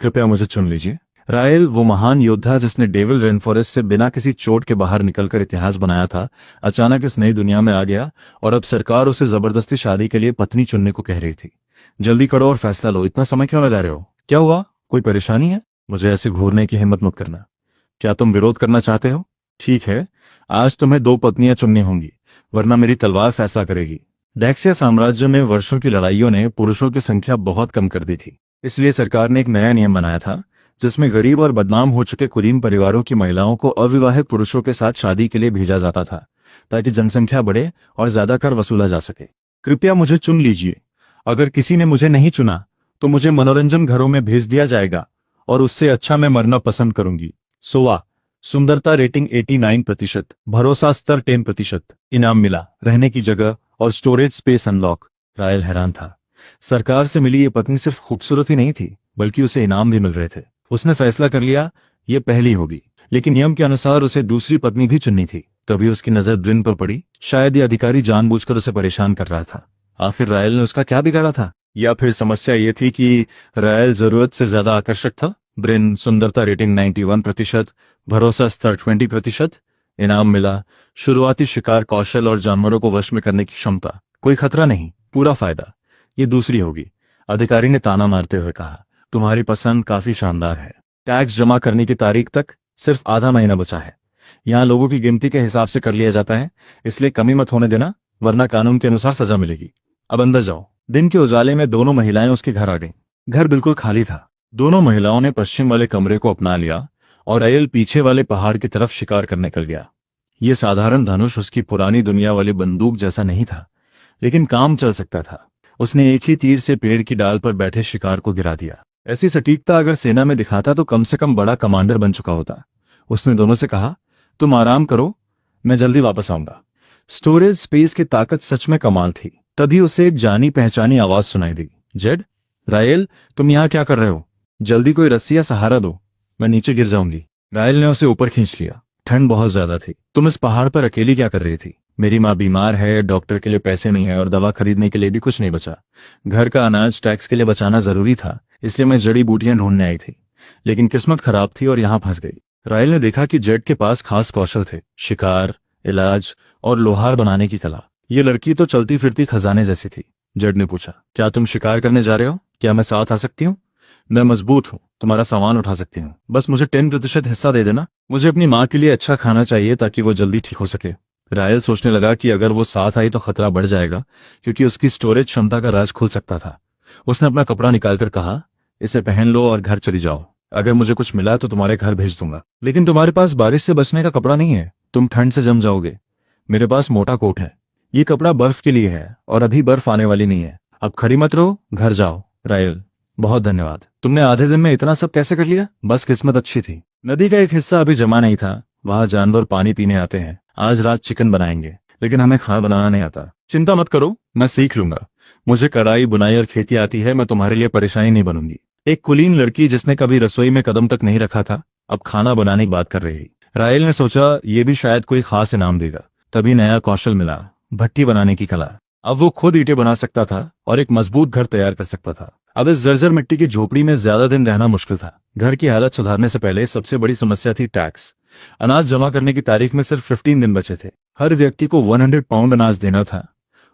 कृपया मुझे चुन लीजिए। रायल, वो महान योद्धा जिसने डेविल रेनफॉरेस्ट से बिना किसी चोट के बाहर निकलकर इतिहास बनाया था, अचानक इस नई दुनिया में आ गया और अब सरकार उसे जबरदस्ती शादी के लिए पत्नी चुनने को कह रही थी। जल्दी करो और फैसला लो, इतना समय क्यों लगा रहे हो? क्या हुआ, कोई परेशानी है? मुझे ऐसे घूरने की हिम्मत मत करना। क्या तुम विरोध करना चाहते हो? ठीक है, आज तुम्हें 2 पत्नियां चुननी होंगी, वरना मेरी तलवार फैसला करेगी। डैक्सिया साम्राज्य में वर्षों की लड़ाइयों ने पुरुषों की संख्या बहुत कम कर दी थी, इसलिए सरकार ने एक नया नियम बनाया था जिसमें गरीब और बदनाम हो चुके कुलीन परिवारों की महिलाओं को अविवाहित पुरुषों के साथ शादी के लिए भेजा जाता था, ताकि जनसंख्या बढ़े और ज्यादा कर वसूला जा सके। कृपया मुझे चुन लीजिए। अगर किसी ने मुझे नहीं चुना तो मुझे मनोरंजन घरों में भेज दिया जाएगा और उससे अच्छा मैं मरना पसंद करूंगी। सोवा, सुंदरता रेटिंग 89%, भरोसा स्तर 10%, इनाम मिला, रहने की जगह और स्टोरेज स्पेस अनलॉक। रायल हैरान था। सरकार से मिली ये पत्नी सिर्फ खूबसूरत ही नहीं थी, बल्कि उसे इनाम भी मिल रहे थे। उसने फैसला कर लिया, ये पहली होगी, लेकिन नियम के अनुसार उसे दूसरी पत्नी भी चुननी थी। तभी उसकी नजर ब्रिन पर पड़ी। शायद ये अधिकारी जानबूझकर उसे परेशान कर रहा था। आखिर रायल ने उसका क्या बिगाड़ा था? या फिर समस्या ये थी कि रायल जरूरत से ज्यादा आकर्षक था? ब्रिन, सुंदरता रेटिंग 91%, भरोसा स्तर 20%, इनाम मिला, शुरुआती शिकार कौशल और जानवरों को वश में करने की क्षमता। कोई खतरा नहीं, पूरा फायदा। ये दूसरी होगी, अधिकारी ने ताना मारते हुए कहा। तुम्हारी पसंद काफी शानदार है। टैक्स जमा करने की तारीख तक सिर्फ आधा महीना बचा है। यहाँ लोगों की गिनती के हिसाब से कर लिया जाता है, इसलिए कमी मत होने देना, वरना कानून के अनुसार सजा मिलेगी। अब अंदर जाओ। दिन के उजाले में दोनों महिलाएं उसके घर आ गईं। घर बिल्कुल खाली था। दोनों महिलाओं ने पश्चिम वाले कमरे को अपना लिया और रायल पीछे वाले पहाड़ की तरफ शिकार करने निकल गया। ये साधारण धनुष उसकी पुरानी दुनिया वाली बंदूक जैसा नहीं था, लेकिन काम चल सकता था। उसने एक ही तीर से पेड़ की डाल पर बैठे शिकार को गिरा दिया। ऐसी सटीकता अगर सेना में दिखाता तो कम से कम बड़ा कमांडर बन चुका होता। उसने दोनों से कहा, तुम आराम करो, मैं जल्दी वापस आऊंगा। स्टोरेज स्पेस की ताकत सच में कमाल थी। तभी उसे एक जानी पहचानी आवाज सुनाई दी। जेड, रायल, तुम यहाँ क्या कर रहे हो? जल्दी कोई रस्सी या सहारा दो, मैं नीचे गिर जाऊंगी। रायल ने उसे ऊपर खींच लिया। ठंड बहुत ज्यादा थी। तुम इस पहाड़ पर अकेली क्या कर रही थी? मेरी माँ बीमार है, डॉक्टर के लिए पैसे नहीं है और दवा खरीदने के लिए भी कुछ नहीं बचा। घर का अनाज टैक्स के लिए बचाना जरूरी था, इसलिए मैं जड़ी बूटियां ढूंढने आई थी, लेकिन किस्मत खराब थी और यहाँ फंस गई। रायल ने देखा कि जेड के पास खास कौशल थे, शिकार, इलाज और लोहार बनाने की कला। ये लड़की तो चलती फिरती खजाने जैसी थी। जेड ने पूछा, क्या तुम शिकार करने जा रहे हो? क्या मैं साथ आ सकती हूँ? मैं मजबूत हूँ, तुम्हारा सामान उठा सकती हूँ, बस मुझे 10% हिस्सा दे देना। मुझे अपनी माँ के लिए अच्छा खाना चाहिए ताकि वो जल्दी ठीक हो सके। रायल सोचने लगा कि अगर वो साथ आई तो खतरा बढ़ जाएगा, क्योंकि उसकी स्टोरेज क्षमता का राज खुल सकता था। उसने अपना कपड़ा निकालकर कहा, इसे पहन लो और घर चली जाओ। अगर मुझे कुछ मिला तो तुम्हारे घर भेज दूंगा। लेकिन तुम्हारे पास बारिश से बचने का कपड़ा नहीं है, तुम ठंड से जम जाओगे। मेरे पास मोटा कोट है। ये कपड़ा बर्फ के लिए है और अभी बर्फ आने वाली नहीं है। अब खड़ी मत रहो, घर जाओ। रायल, बहुत धन्यवाद। तुमने आधे दिन में इतना सब कैसे कर लिया? बस किस्मत अच्छी थी। नदी का एक हिस्सा अभी जमा नहीं था, वहां जानवर पानी पीने आते हैं। आज रात चिकन बनाएंगे, लेकिन हमें खाना बनाना नहीं आता। चिंता मत करो, मैं सीख लूंगा। मुझे कढ़ाई, बुनाई और खेती आती है, मैं तुम्हारे लिए परेशानी नहीं बनूंगी। एक कुलीन लड़की जिसने कभी रसोई में कदम तक नहीं रखा था, अब खाना बनाने की बात कर रही। रायल ने सोचा ये भी शायद कोई खास इनाम देगा। तभी नया कौशल मिला, भट्टी बनाने की कला। अब वो खुद ईंटें बना सकता था और एक मजबूत घर तैयार कर सकता था। अब इस जर्जर मिट्टी की झोपड़ी में ज्यादा दिन रहना मुश्किल था। घर की हालत सुधारने से पहले सबसे बड़ी समस्या थी टैक्स। अनाज जमा करने की तारीख में सिर्फ 15 दिन बचे थे। हर व्यक्ति को 100 पाउंड अनाज देना था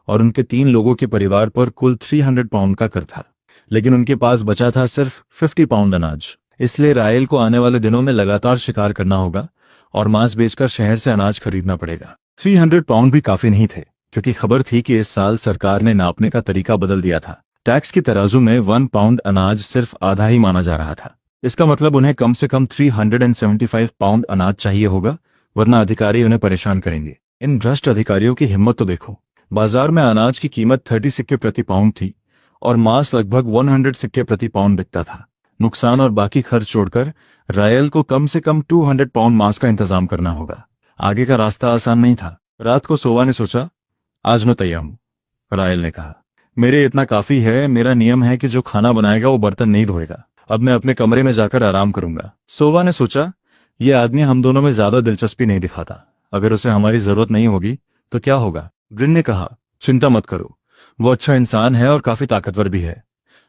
और उनके 3 लोगों के परिवार पर कुल 300 पाउंड का कर था, लेकिन उनके पास बचा था सिर्फ 50 पाउंड अनाज। इसलिए रायल को आने वाले दिनों में लगातार शिकार करना होगा और मांस बेचकर शहर से अनाज खरीदना पड़ेगा। 300 पाउंड भी काफी नहीं थे, क्योंकि खबर थी कि इस साल सरकार ने नापने का तरीका बदल दिया था। टैक्स की तराजू में 1 पाउंड अनाज सिर्फ आधा ही माना जा रहा था। इसका मतलब उन्हें कम से कम 375 पाउंड अनाज चाहिए होगा, वरना अधिकारी उन्हें परेशान करेंगे। इन भ्रष्ट अधिकारियों की हिम्मत तो देखो। बाजार में अनाज की कीमत 30 सिक्के प्रति पाउंड थी और मांस लगभग 100 सिक्के प्रति पाउंड बिकता था। नुकसान और बाकी खर्च छोड़कर रायल को कम से कम 200 पाउंड मांस का इंतजाम करना होगा। आगे का रास्ता आसान नहीं था। रात को सोवा ने सोचा, आज मैं तैयार हूं। रायल ने कहा, मेरे इतना काफी है। मेरा नियम है कि जो खाना बनाएगा वो बर्तन नहीं धोएगा। अब मैं अपने कमरे में जाकर आराम करूंगा। सोवा ने सोचा, ये आदमी हम दोनों में ज्यादा दिलचस्पी नहीं दिखाता। अगर उसे हमारी जरूरत नहीं होगी तो क्या होगा? ब्रिन ने कहा, चिंता मत करो, वो अच्छा इंसान है और काफी ताकतवर भी है।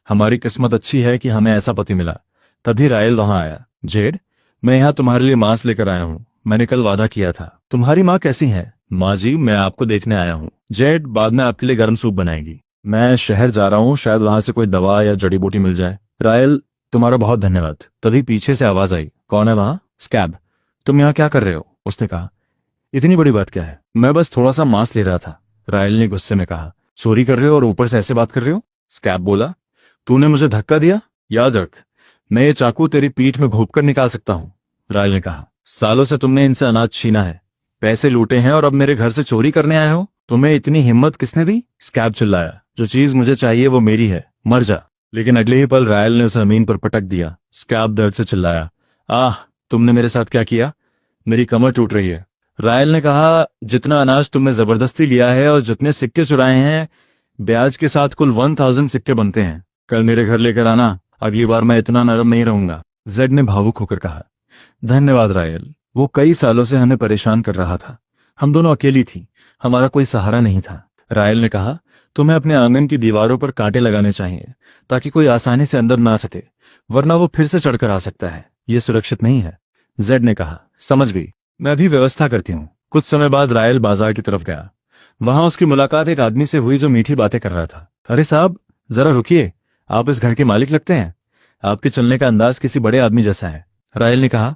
हमारी किस्मत अच्छी है कि हमें ऐसा पति मिला। तभी रायल वहां आया। जेड, मैं यहाँ तुम्हारे लिए मांस लेकर आया हूँ। मैंने कल वादा किया था। तुम्हारी माँ कैसी है? माँ जी, मैं आपको देखने आया हूँ। जेड, बाद में आपके लिए गर्म सूप बनाएगी। मैं शहर जा रहा हूँ, शायद वहां से कोई दवा या जड़ी बूटी मिल जाए। रायल, तुम्हारा बहुत धन्यवाद। तभी पीछे से आवाज आई, कौन है वहां? स्कैब, तुम यहाँ क्या कर रहे हो? उसने कहा। इतनी बड़ी बात क्या है? मैं बस थोड़ा सा मांस ले रहा था। रायल ने गुस्से में कहा। चोरी कर रहे हो और ऊपर से ऐसे बात कर रहे हो? स्कैब बोला। तूने मुझे धक्का दिया? याद रख, मैं ये चाकू तेरी पीठ में घोंप कर निकाल सकता हूँ। रायल ने कहा। सालों से तुमने इनसे अनाज छीना है, पैसे लूटे हैं और अब मेरे घर से चोरी करने आए हो? तुम्हें इतनी हिम्मत किसने दी? स्कैब चिल्लाया। जो चीज मुझे चाहिए वो मेरी है, मर जा। लेकिन अगले ही पल रायल ने उसे जमीन पर पटक दिया। स्कैब दर्द से चिल्लाया, आह, तुमने मेरे साथ क्या किया? मेरी कमर टूट रही है। रायल ने कहा, जितना अनाज तुमने जबरदस्ती लिया है और जितने सिक्के चुराए हैं, ब्याज के साथ कुल 1000 सिक्के बनते हैं। कल मेरे घर लेकर आना, अगली बार मैं इतना नरम नहीं रहूंगा। जेड ने भावुक होकर कहा। धन्यवाद रायल, वो कई सालों से हमें परेशान कर रहा था। हम दोनों अकेली थी, हमारा कोई सहारा नहीं था। रायल ने कहा, तुम्हें अपने आंगन की दीवारों पर कांटे लगाने चाहिए ताकि कोई आसानी से अंदर ना सके, वरना वो फिर से चढ़कर आ सकता है। ये सुरक्षित नहीं है। जेड ने कहा, समझ गई, मैं अभी व्यवस्था करती हूँ। कुछ समय बाद रायल बाजार की तरफ गया। वहां उसकी मुलाकात एक आदमी से हुई जो मीठी बातें कर रहा था। अरे साहब, जरा रुकिए, आप इस घर के मालिक लगते हैं। आपके चलने का अंदाज किसी बड़े आदमी जैसा है। रायल ने कहा,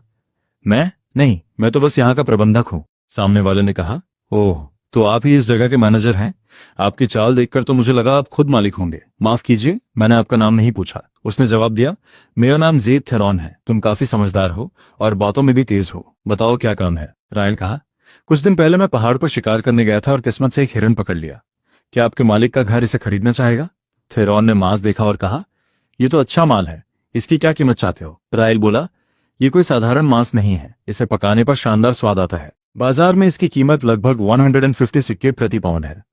मैं नहीं, मैं तो बस यहाँ का प्रबंधक हूँ। सामने वाले ने कहा, ओह, तो आप ही इस जगह के मैनेजर हैं? आपकी चाल देखकर तो मुझे लगा आप खुद मालिक होंगे। माफ कीजिए, मैंने आपका नाम नहीं पूछा। उसने जवाब दिया, मेरा नाम जेड थेरॉन है। तुम काफी समझदार हो और बातों में भी तेज हो। बताओ क्या काम है? रायल कहा, कुछ दिन पहले मैं पहाड़ पर शिकार करने गया था और किस्मत से एक हिरन पकड़ लिया। क्या आपके मालिक का घर इसे खरीदना चाहेगा? थेरॉन ने मांस देखा और कहा, ये तो अच्छा माल है, इसकी क्या कीमत चाहते हो? रायल बोला, ये कोई साधारण मांस नहीं है, इसे पकाने पर शानदार स्वाद आता है। बाजार में इसकी कीमत लगभग 150 सिक्के प्रति पाउंड है।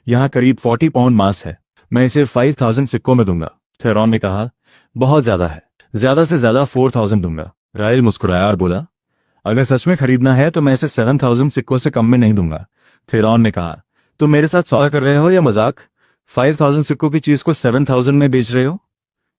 यहाँ करीब 40 पाउंड मांस है। मैं इसे 5000 सिक्कों में दूंगा। थेरॉन ने कहा, बहुत ज्यादा है, ज्यादा से ज्यादा 4000 दूंगा। रायल मुस्कुराया और बोला, अगर सच में खरीदना है तो मैं इसे 7000 सिक्कों से कम में नहीं दूंगा। थेरॉन ने कहा, तुम मेरे साथ सौदा कर रहे हो या मजाक? 5000 सिक्कों की चीज को 7000 में बेच रहे हो?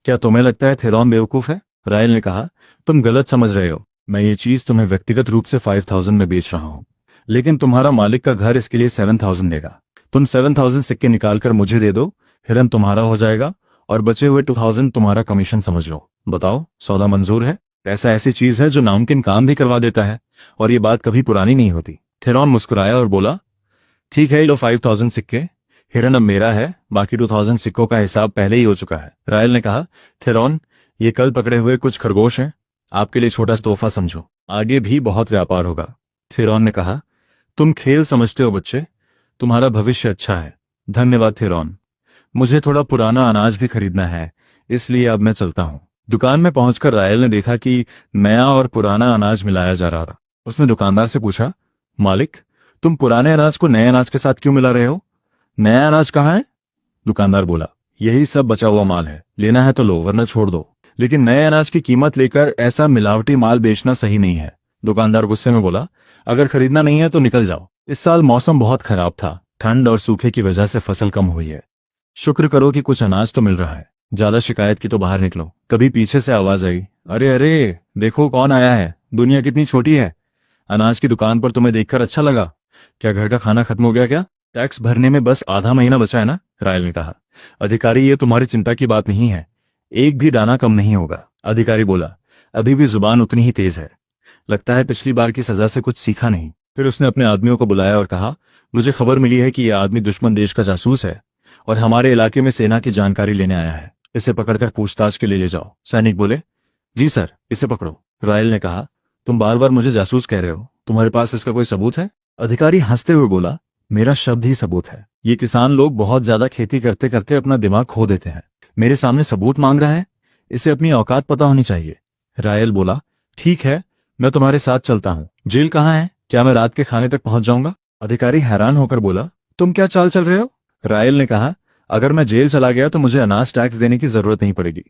क्या तुम्हें लगता है थेरॉन बेवकूफ है? रायल ने कहा, तुम गलत समझ रहे हो। मैं ये चीज तुम्हें व्यक्तिगत रूप से 5000 में बेच रहा हूँ, लेकिन तुम्हारा मालिक का घर इसके लिए 7000 देगा। तुम 7000 सिक्के निकाल कर मुझे दे दो, हिरन तुम्हारा हो जाएगा और बचे हुए 2000 तुम्हारा कमीशन समझ लो। बताओ, सौदा मंजूर है? पैसा ऐसी चीज है जो नामुमकिन काम भी करवा देता है, और ये बात कभी पुरानी नहीं होती। थेरॉन मुस्कुराया और बोला, ठीक है, लो 5000 सिक्के। हिरन अब मेरा है, बाकी 2000 सिक्कों का हिसाब पहले ही हो चुका है। रायल ने कहा, थेरॉन, ये कल पकड़े हुए कुछ खरगोश हैं, आपके लिए छोटा सा तोहफा समझो, आगे भी बहुत व्यापार होगा। थेरॉन ने कहा, तुम खेल समझते हो बच्चे, तुम्हारा भविष्य अच्छा है। धन्यवाद थेरॉन, मुझे थोड़ा पुराना अनाज भी खरीदना है, इसलिए अब मैं चलता हूँ। दुकान में पहुंचकर रायल ने देखा कि नया और पुराना अनाज मिलाया जा रहा था। उसने दुकानदार से पूछा, मालिक, तुम पुराने अनाज को नए अनाज के साथ क्यों मिला रहे हो? नया अनाज कहाँ है? दुकानदार बोला, यही सब बचा हुआ माल है, लेना है तो लो, वरना छोड़ दो। लेकिन नए अनाज की कीमत लेकर ऐसा मिलावटी माल बेचना सही नहीं है। दुकानदार गुस्से में बोला, अगर खरीदना नहीं है तो निकल जाओ। इस साल मौसम बहुत खराब था, ठंड और सूखे की वजह से फसल कम हुई है। शुक्र करो कि कुछ अनाज तो मिल रहा है, ज्यादा शिकायत की तो बाहर निकलो। कभी पीछे से आवाज आई, अरे अरे, देखो कौन आया है, दुनिया कितनी छोटी है। अनाज की दुकान पर तुम्हें देखकर अच्छा लगा। क्या घर का खाना खत्म हो गया क्या? टैक्स भरने में बस आधा महीना बचा है ना? रायल ने कहा। अधिकारी, ये तुम्हारी चिंता की बात नहीं है, एक भी दाना कम नहीं होगा। अधिकारी बोला, अभी भी जुबान उतनी ही तेज है, लगता है पिछली बार की सजा से कुछ सीखा नहीं। फिर उसने अपने आदमियों को बुलाया और कहा, मुझे खबर मिली है कि यह आदमी दुश्मन देश का जासूस है और हमारे इलाके में सेना की जानकारी लेने आया है। इसे पकड़कर पूछताछ के लिए ले जाओ। सैनिक बोले, जी सर, इसे पकड़ो। रायल ने कहा, तुम बार बार मुझे जासूस कह रहे हो, तुम्हारे पास इसका कोई सबूत है? अधिकारी हंसते हुए बोला, मेरा शब्द ही सबूत है। ये किसान लोग बहुत ज्यादा खेती करते करते अपना दिमाग खो देते हैं, मेरे सामने सबूत मांग रहा है, इसे अपनी औकात पता होनी चाहिए। रायल बोला, ठीक है, मैं तुम्हारे साथ चलता हूँ। जेल कहाँ है? क्या मैं रात के खाने तक पहुंच जाऊंगा? अधिकारी हैरान होकर बोला, तुम क्या चाल चल रहे हो? रायल ने कहा, अगर मैं जेल चला गया तो मुझे अनाज टैक्स देने की जरूरत नहीं पड़ेगी,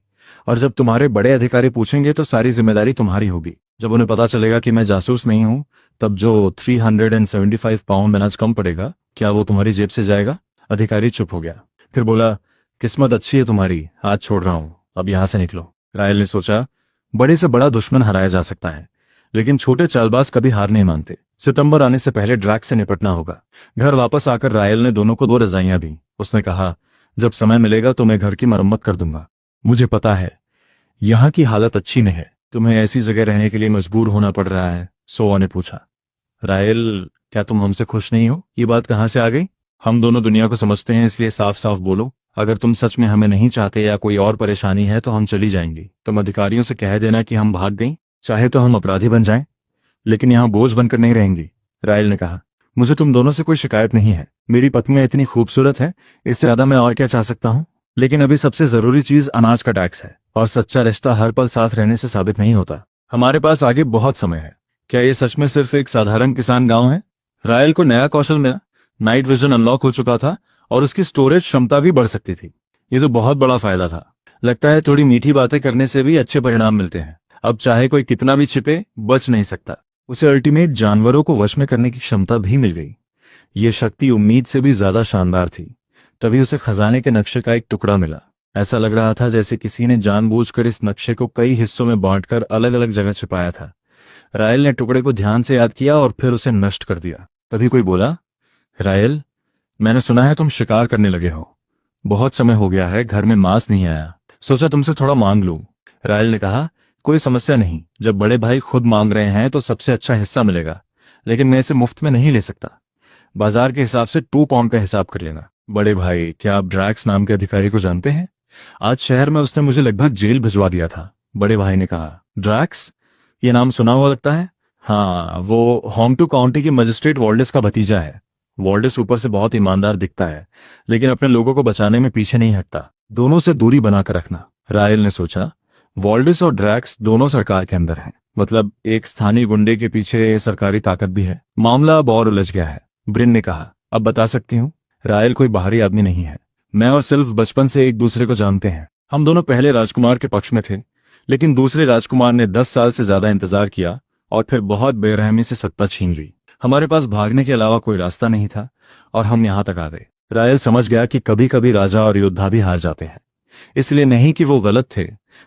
और जब तुम्हारे बड़े अधिकारी पूछेंगे तो सारी जिम्मेदारी तुम्हारी होगी। जब उन्हें पता चलेगा कि मैं जासूस नहीं हूं, तब जो 375 पाउंड अनाज कम पड़ेगा, क्या वो तुम्हारी जेब से जाएगा? अधिकारी चुप हो गया, फिर बोला, किस्मत अच्छी है तुम्हारी, हाथ छोड़ रहा हूं, अब यहां से निकलो। रायल ने सोचा, बड़े से बड़ा दुश्मन हराया जा सकता है, लेकिन छोटे चालबाज कभी हार नहीं मानते। सितंबर आने से पहले ड्रैक्स से निपटना होगा। घर वापस आकर रायल ने दोनों को 2 रजाइयां दी। उसने कहा, जब समय मिलेगा तो मैं घर की मरम्मत कर दूंगा। मुझे पता है यहाँ की हालत अच्छी नहीं है, तुम्हें ऐसी जगह रहने के लिए मजबूर होना पड़ रहा है, सोआ ने पूछा। रायल, क्या तुम हमसे खुश नहीं हो? ये बात कहाँ से आ गई? हम दोनों दुनिया को समझते हैं, इसलिए साफ साफ बोलो। अगर तुम सच में हमें नहीं चाहते या कोई और परेशानी है तो हम चली जाएंगी। तुम अधिकारियों से कह देना कि हम भाग गई, चाहे तो हम अपराधी बन जाएं, लेकिन यहाँ बोझ बनकर नहीं रहेंगी। रायल ने कहा, मुझे तुम दोनों से कोई शिकायत नहीं है। मेरी पत्नी इतनी खूबसूरत है, इससे ज्यादा मैं और क्या चाह सकता हूँ? लेकिन अभी सबसे जरूरी चीज अनाज का टैक्स है, और सच्चा रिश्ता हर पल साथ रहने से साबित नहीं होता। हमारे पास आगे बहुत समय है। क्या ये सच में सिर्फ एक साधारण किसान गांव है? रायल को नया कौशल मिला। नाइट विजन अनलॉक हो चुका था और उसकी स्टोरेज क्षमता भी बढ़ सकती थी। ये तो बहुत बड़ा फायदा था। लगता है थोड़ी मीठी बातें करने से भी अच्छे परिणाम मिलते हैं। अब चाहे कोई कितना भी छिपे, बच नहीं सकता। उसे अल्टीमेट जानवरों को वश में करने की क्षमता भी मिल गई। ये शक्ति उम्मीद से भी ज्यादा शानदार थी। तभी उसे खजाने के नक्शे का एक टुकड़ा मिला। ऐसा लग रहा था जैसे किसी ने जानबूझकर इस नक्शे को कई हिस्सों में बांटकर अलग अलग जगह छिपाया था। रायल ने टुकड़े को ध्यान से याद किया और फिर उसे नष्ट कर दिया। तभी कोई बोला, रायल, मैंने सुना है तुम शिकार करने लगे हो। बहुत समय हो गया है, घर में मांस नहीं आया, सोचा तुमसे थोड़ा मांग लूं। रायल ने कहा, कोई समस्या नहीं। जब बड़े भाई खुद मांग रहे हैं तो सबसे अच्छा हिस्सा मिलेगा, लेकिन मैं इसे मुफ्त में नहीं ले सकता। बाजार के हिसाब से 2 पाउंड का हिसाब कर लेना। बड़े भाई, क्या आप ड्रैक्स नाम के अधिकारी को जानते हैं? आज शहर में उसने मुझे लगभग जेल भिजवा दिया था। बड़े भाई ने कहा, ड्रैक्स? ये नाम सुना हुआ लगता है। हाँ, वो होंगटू काउंटी के मजिस्ट्रेट वॉल्डेस का भतीजा है। वॉल्डेस ऊपर से बहुत ईमानदार दिखता है, लेकिन अपने लोगों को बचाने में पीछे नहीं हटता। दोनों से दूरी बनाकर रखना। रायल ने सोचा, वॉल्डेस और ड्रैक्स दोनों सरकार के अंदर हैं, मतलब एक स्थानीय गुंडे के पीछे सरकारी ताकत भी है। मामला अब और उलझ गया है। ब्रिन ने कहा, अब बता सकती हूँ। रायल कोई बाहरी आदमी नहीं है। मैं और सिल्फ बचपन से एक दूसरे को जानते हैं। हम दोनों पहले राजकुमार के पक्ष में थे, लेकिन दूसरे राजकुमार ने 10 साल से ज्यादा इंतजार किया और फिर बहुत बेरहमी से सत्ता छीन ली। हमारे पास भागने के अलावा कोई रास्ता नहीं था और हम यहां तक आ गए। रायल समझ गया कि कभी कभी राजा और योद्धा भी हार जाते हैं, इसलिए नहीं कि वो गलत थे,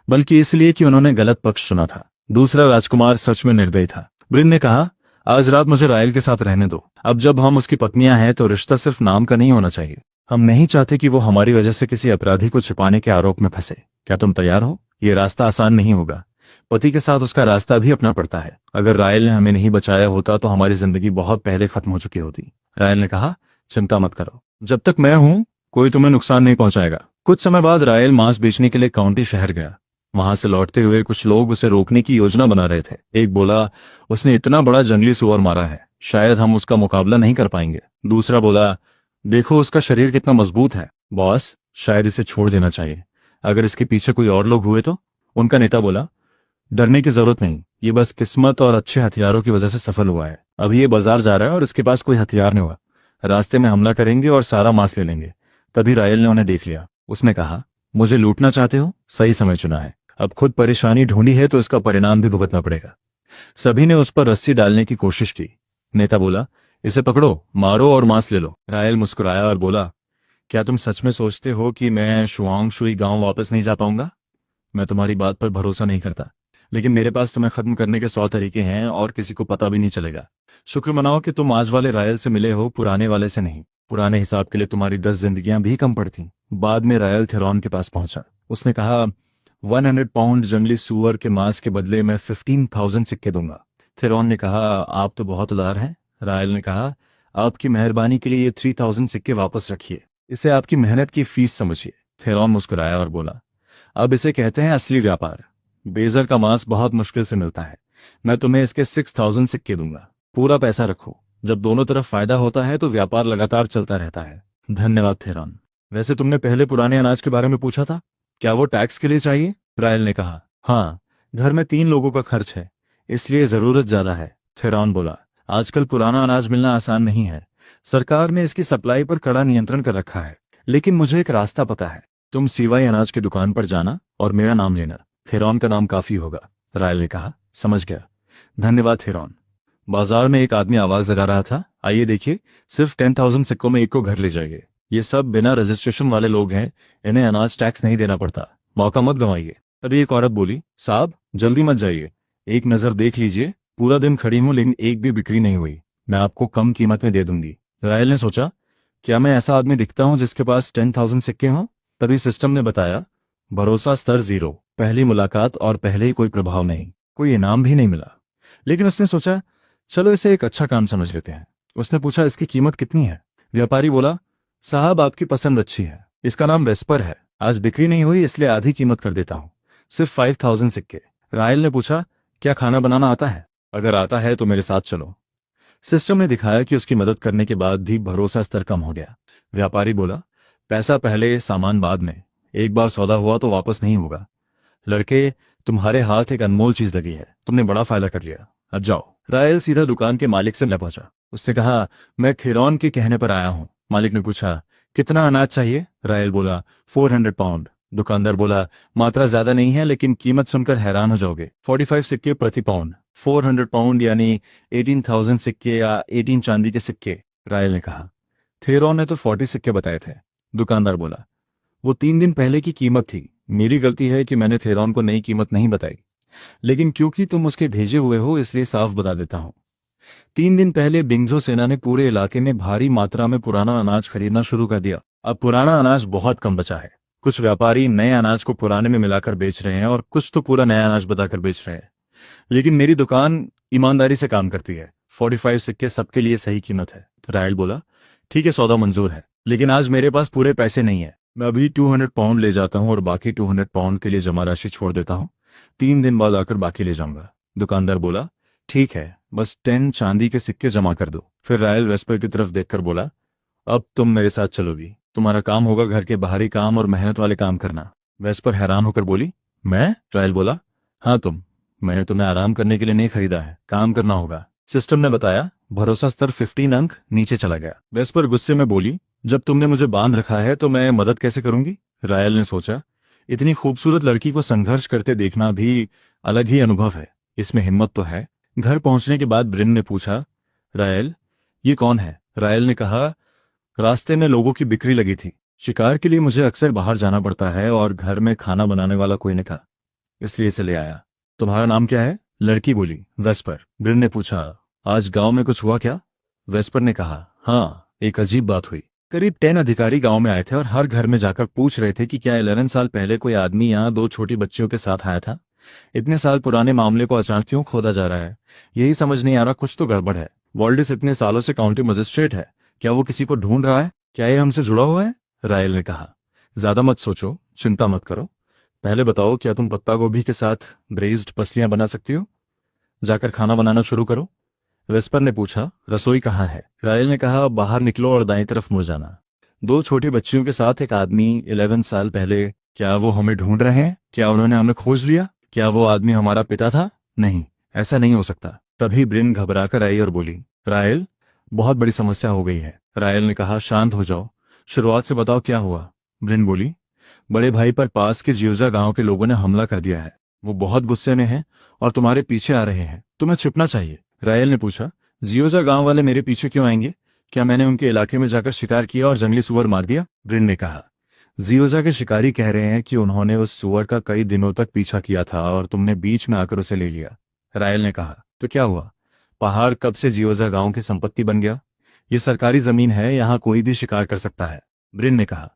बल्कि इसलिए कि उन्होंने गलत पक्ष चुना था। दूसरा राजकुमार सच में निर्दयी था। ब्रिन ने कहा, आज रात मुझे रायल के साथ रहने दो। अब जब हम उसकी पत्नियां हैं तो रिश्ता सिर्फ नाम का नहीं होना चाहिए। हम नहीं चाहते कि वो हमारी वजह से किसी अपराधी को छिपाने के आरोप में फंसे। क्या तुम तैयार हो? ये रास्ता आसान नहीं होगा। पति के साथ उसका रास्ता भी अपना पड़ता है। अगर रायल ने हमें नहीं बचाया होता तो हमारी जिंदगी बहुत पहले खत्म हो चुकी होती। रायल ने कहा, चिंता मत करो, जब तक मैं हूं कोई तुम्हें नुकसान नहीं पहुंचाएगा। कुछ समय बाद रायल मांस बेचने के लिए काउंटी शहर गया। वहां से लौटते हुए कुछ लोग उसे रोकने की योजना बना रहे थे। एक बोला, उसने इतना बड़ा जंगली सुअर मारा है, शायद हम उसका मुकाबला नहीं कर पाएंगे। दूसरा बोला, देखो उसका शरीर कितना मजबूत है, बॉस, शायद इसे छोड़ देना चाहिए। अगर इसके पीछे कोई और लोग हुए तो? उनका नेता बोला, डरने की जरूरत नहीं, ये बस किस्मत और अच्छे हथियारों की वजह से सफल हुआ है। अभी ये बाजार जा रहा है और इसके पास कोई हथियार नहीं हुआ। रास्ते में हमला करेंगे और सारा मांस ले लेंगे। तभी रायल ने उन्हें देख लिया। उसने कहा, मुझे लूटना चाहते हो? सही समय चुना है। अब खुद परेशानी ढूंढी है तो इसका परिणाम भी भुगतना पड़ेगा। सभी ने उस पर रस्सी डालने की कोशिश की। नेता बोला, इसे पकड़ो, मारो और मांस ले लो। रायल मुस्कुराया और बोला, क्या तुम सच में सोचते हो कि मैं शुआंग शुई गांव वापस नहीं जा पाऊंगा? मैं तुम्हारी बात पर भरोसा नहीं करता, लेकिन मेरे पास तुम्हें खत्म करने के 100 तरीके हैं और किसी को पता भी नहीं चलेगा। शुक्र मनाओ कि तुम आज वाले रायल से मिले हो, पुराने वाले से नहीं। पुराने हिसाब के लिए तुम्हारी 10 जिंदगियां भी कम पड़ती। बाद में रायल थेरॉन के पास पहुंचा। उसने कहा, 100 पाउंड जंगली सुअर के मांस के बदले मैं 15,000 सिक्के दूंगा। थेरॉन ने कहा, आप तो बहुत उदार हैं। रायल ने कहा, आपकी मेहरबानी के लिए ये 3,000 सिक्के वापस रखिए, इसे आपकी मेहनत की फीस समझिए। थेरॉन मुस्कुराया और बोला, अब इसे कहते हैं असली व्यापार। बेजर का मांस बहुत मुश्किल से मिलता है। मैं तुम्हें इसके 6,000 सिक्के दूंगा। पूरा पैसा रखो। जब दोनों तरफ फायदा होता है तो व्यापार लगातार चलता रहता है। धन्यवाद थेरॉन। वैसे तुमने पहले पुराने अनाज के बारे में पूछा था, क्या वो टैक्स के लिए चाहिए? रायल ने कहा, हाँ, घर में 3 लोगों का खर्च है, इसलिए जरूरत ज्यादा है। थेरॉन बोला, आजकल पुराना अनाज मिलना आसान नहीं है। सरकार ने इसकी सप्लाई पर कड़ा नियंत्रण कर रखा है, लेकिन मुझे एक रास्ता पता है। तुम सिवाई अनाज की दुकान पर जाना और मेरा नाम लेना। थेरॉन का नाम काफी होगा। रायल ने कहा, समझ गया। धन्यवाद थेरॉन। बाजार में एक आदमी आवाज लगा रहा था, आइए देखिए, सिर्फ 10,000 सिक्कों में एक को घर ले जाइए। ये सब बिना रजिस्ट्रेशन वाले लोग हैं, इन्हें अनाज टैक्स नहीं देना पड़ता, मौका मत गंवाइए। तभी एक औरत बोली, साहब, जल्दी मत जाइए, एक नज़र देख लीजिए। पूरा दिन खड़ी हूँ लेकिन एक भी बिक्री नहीं हुई। मैं आपको कम कीमत में दे दूंगी। रायल ने सोचा, क्या मैं ऐसा आदमी दिखता हूँ जिसके पास 10,000 सिक्के हों? तभी सिस्टम ने बताया, भरोसा स्तर 0, पहली मुलाकात और पहले ही कोई प्रभाव नहीं, कोई इनाम भी नहीं मिला। लेकिन उसने सोचा, चलो इसे एक अच्छा काम समझ लेते हैं। उसने पूछा, इसकी कीमत कितनी है? व्यापारी बोला, साहब आपकी पसंद अच्छी है, इसका नाम वेस्पर है, आज बिक्री नहीं हुई इसलिए आधी कीमत कर देता हूँ, सिर्फ 5,000 सिक्के। रायल ने पूछा, क्या खाना बनाना आता है? अगर आता है तो मेरे साथ चलो। सिस्टम ने दिखाया कि उसकी मदद करने के बाद भी भरोसा स्तर कम हो गया। व्यापारी बोला, पैसा पहले सामान बाद में, एक बार सौदा हुआ तो वापस नहीं होगा। लड़के, तुम्हारे हाथ एक अनमोल चीज लगी है, तुमने बड़ा फायदा कर लिया, अब जाओ। रायल सीधा दुकान के मालिक से मिल पहुंचा। उसने कहा, मैं थिरॉन के कहने पर आया हूँ। मालिक ने पूछा, कितना अनाज चाहिए? रायल बोला, 400 पाउंड। दुकानदार बोला, मात्रा ज्यादा नहीं है लेकिन कीमत सुनकर हैरान हो जाओगे, 45 सिक्के प्रति पाउंड। 400 पाउंड यानी 18,000 सिक्के या 18 चांदी के सिक्के। रायल ने कहा, थेरॉन ने तो 40 सिक्के बताए थे। दुकानदार बोला, वो 3 दिन पहले की कीमत थी, मेरी गलती है कि मैंने थेरॉन को नई कीमत नहीं बताई, लेकिन क्योंकि तुम उसके भेजे हुए हो इसलिए साफ बता देता हूँ। 3 दिन पहले बिंगजो सेना ने पूरे इलाके में भारी मात्रा में पुराना अनाज खरीदना शुरू कर दिया। अब पुराना अनाज बहुत कम बचा है। कुछ व्यापारी नए अनाज को पुराने में मिलाकर बेच रहे हैं और कुछ तो पूरा नया अनाज बताकर बेच रहे हैं। लेकिन मेरी दुकान ईमानदारी से काम करती है। 45 सिक्के सबके लिए सही कीमत है। रायल बोला, ठीक है, सौदा मंजूर है, लेकिन आज मेरे पास पूरे पैसे नहीं है। मैं अभी 200 पाउंड ले जाता हूँ और बाकी 200 पाउंड के लिए जमा राशि छोड़ देता हूँ। 3 दिन बाद आकर बाकी ले जाऊंगा। दुकानदार बोला, ठीक है, बस 10 चांदी के सिक्के जमा कर दो। फिर रायल वेस्पर की तरफ देखकर बोला, अब तुम मेरे साथ चलोगी। तुम्हारा काम होगा घर के बाहरी काम और मेहनत वाले काम करना। वेस्पर हैरान होकर बोली, मैं? रायल बोला, हाँ तुम। मैंने तुम्हें आराम करने के लिए नहीं खरीदा है, काम करना होगा। सिस्टम ने बताया, भरोसा स्तर 15 अंक नीचे चला गया। वेस्पर गुस्से में बोली, जब तुमने मुझे बांध रखा है तो मैं मदद कैसे करूंगी? रायल ने सोचा, इतनी खूबसूरत लड़की को संघर्ष करते देखना भी अलग ही अनुभव है, इसमें हिम्मत तो है। घर पहुंचने के बाद ब्रिन ने पूछा, रायल, ये कौन है? रायल ने कहा, रास्ते में लोगों की बिक्री लगी थी। शिकार के लिए मुझे अक्सर बाहर जाना पड़ता है और घर में खाना बनाने वाला कोई नहीं था, इसलिए इसे ले आया। तुम्हारा नाम क्या है? लड़की बोली, वेस्पर। ब्रिन ने पूछा, आज गांव में कुछ हुआ क्या? वेस्पर ने कहा, हाँ, एक अजीब बात हुई। करीब 10 अधिकारी गांव में आए थे और हर घर में जाकर पूछ रहे थे कि क्या 11 साल पहले कोई आदमी यहाँ 2 छोटी बच्चियों के साथ आया था। इतने साल पुराने मामले को अचानक क्यों खोदा जा रहा है, यही समझ नहीं आ रहा, कुछ तो गड़बड़ है। वॉल्डिस इतने सालों से काउंटी मजिस्ट्रेट है, क्या वो किसी को ढूंढ रहा है? क्या ये हमसे जुड़ा हुआ है? रायल ने कहा, ज्यादा मत सोचो, चिंता मत करो। पहले बताओ, क्या तुम पत्ता गोभी के साथ ब्रेज्ड पसलियां बना सकती हो? जाकर खाना बनाना शुरू करो। वेस्पर ने पूछा, रसोई कहाँ है? रायल ने कहा, बाहर निकलो और दाईं तरफ मुड़ जाना। 2 छोटी बच्चियों के साथ एक आदमी 11 साल पहले, क्या वो हमें ढूंढ रहे हैं? क्या उन्होंने हमें खोज लिया? क्या वो आदमी हमारा पिता था? नहीं, ऐसा नहीं हो सकता। तभी ब्रिन घबराकर आई और बोली, रायल, बहुत बड़ी समस्या हो गई है। रायल ने कहा, शांत हो जाओ, शुरुआत से बताओ क्या हुआ। ब्रिन बोली, बड़े भाई पर पास के जियोजा गांव के लोगों ने हमला कर दिया है। वो बहुत गुस्से में हैं और तुम्हारे पीछे आ रहे हैं, तुम्हें छिपना चाहिए। रायल ने पूछा, जियोजा गांव वाले मेरे पीछे क्यों आएंगे? क्या मैंने उनके इलाके में जाकर शिकार किया और जंगली सुअर मार दिया? ब्रिन ने कहा, जियोजा के शिकारी कह रहे हैं कि उन्होंने उस सुअर का कई दिनों तक पीछा किया था और तुमने बीच में आकर उसे ले लिया। रायल ने कहा, तो क्या हुआ? पहाड़ कब से जियोजा गांव की संपत्ति बन गया? ये सरकारी जमीन है, यहाँ कोई भी शिकार कर सकता है। ब्रिन ने कहा,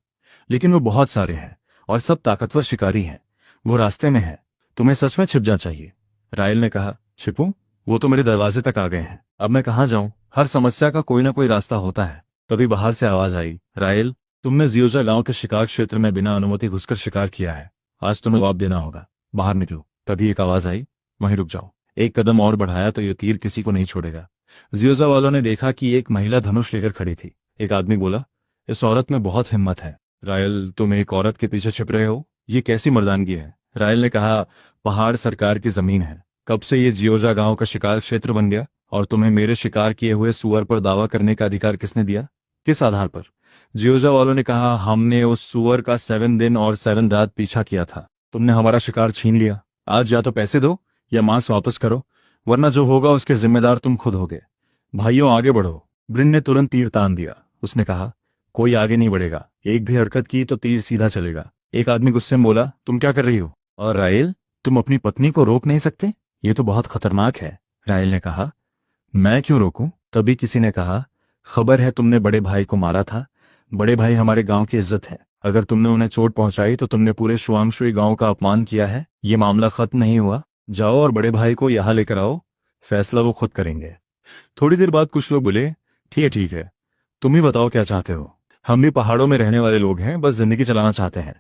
लेकिन वो बहुत सारे हैं और सब ताकतवर शिकारी हैं, वो रास्ते में है, तुम्हें सच में छिप जाना चाहिए। रायल ने कहा, छिपूं? वो तो मेरे दरवाजे तक आ गए हैं, अब मैं कहाँ जाऊं? हर समस्या का कोई ना कोई रास्ता होता है। तभी बाहर से आवाज आई, रायल, तुमने जियोजा गांव के शिकार क्षेत्र में बिना अनुमति घुसकर शिकार किया है, आज तुम्हें जवाब देना होगा, बाहर निकलो। तभी एक आवाज आई, वहीं रुक जाओ। एक कदम और बढ़ाया तो ये तीर किसी को नहीं छोड़ेगा। जियोजा वालों ने देखा कि एक महिला धनुष लेकर खड़ी थी। एक आदमी बोला, इस औरत में बहुत हिम्मत है। रायल, तुम एक औरत के पीछे छिप रहे हो, ये कैसी मर्दानगी है? रायल ने कहा, पहाड़ सरकार की जमीन है, कब से ये जियोजा गांव का शिकार क्षेत्र बन गया? और तुम्हें मेरे शिकार किए हुए सुअर पर दावा करने का अधिकार किसने दिया? किस आधार पर? जियोजा वालों ने कहा, हमने उस सुअर का 7 दिन और 7 रात पीछा किया था। तुमने हमारा शिकार छीन लिया, आज या तो पैसे दो या मांस वापस करो, वरना जो होगा उसके जिम्मेदार तुम खुद होगे। भाइयों, आगे बढ़ो। ब्रिन ने तुरंत तीर तान दिया। उसने कहा, कोई आगे नहीं बढ़ेगा, एक भी हरकत की तो तीर सीधा चलेगा। एक आदमी गुस्से में बोला, तुम क्या कर रही हो? और रायल, तुम अपनी पत्नी को रोक नहीं सकते? ये तो बहुत खतरनाक है। रायल ने कहा, मैं क्यों रोकूं? तभी किसी ने कहा, खबर है तुमने बड़े भाई को मारा था। बड़े भाई हमारे गांव की इज्जत है। अगर तुमने उन्हें चोट पहुंचाई तो तुमने पूरे शुआंगशुई गांव का अपमान किया है। ये मामला खत्म नहीं हुआ। जाओ और बड़े भाई को यहाँ लेकर आओ। फैसला वो खुद करेंगे। थोड़ी देर बाद कुछ लोग बोले, ठीक है, तुम ही बताओ क्या चाहते हो। हम भी पहाड़ों में रहने वाले लोग हैं, बस जिंदगी चलाना चाहते हैं।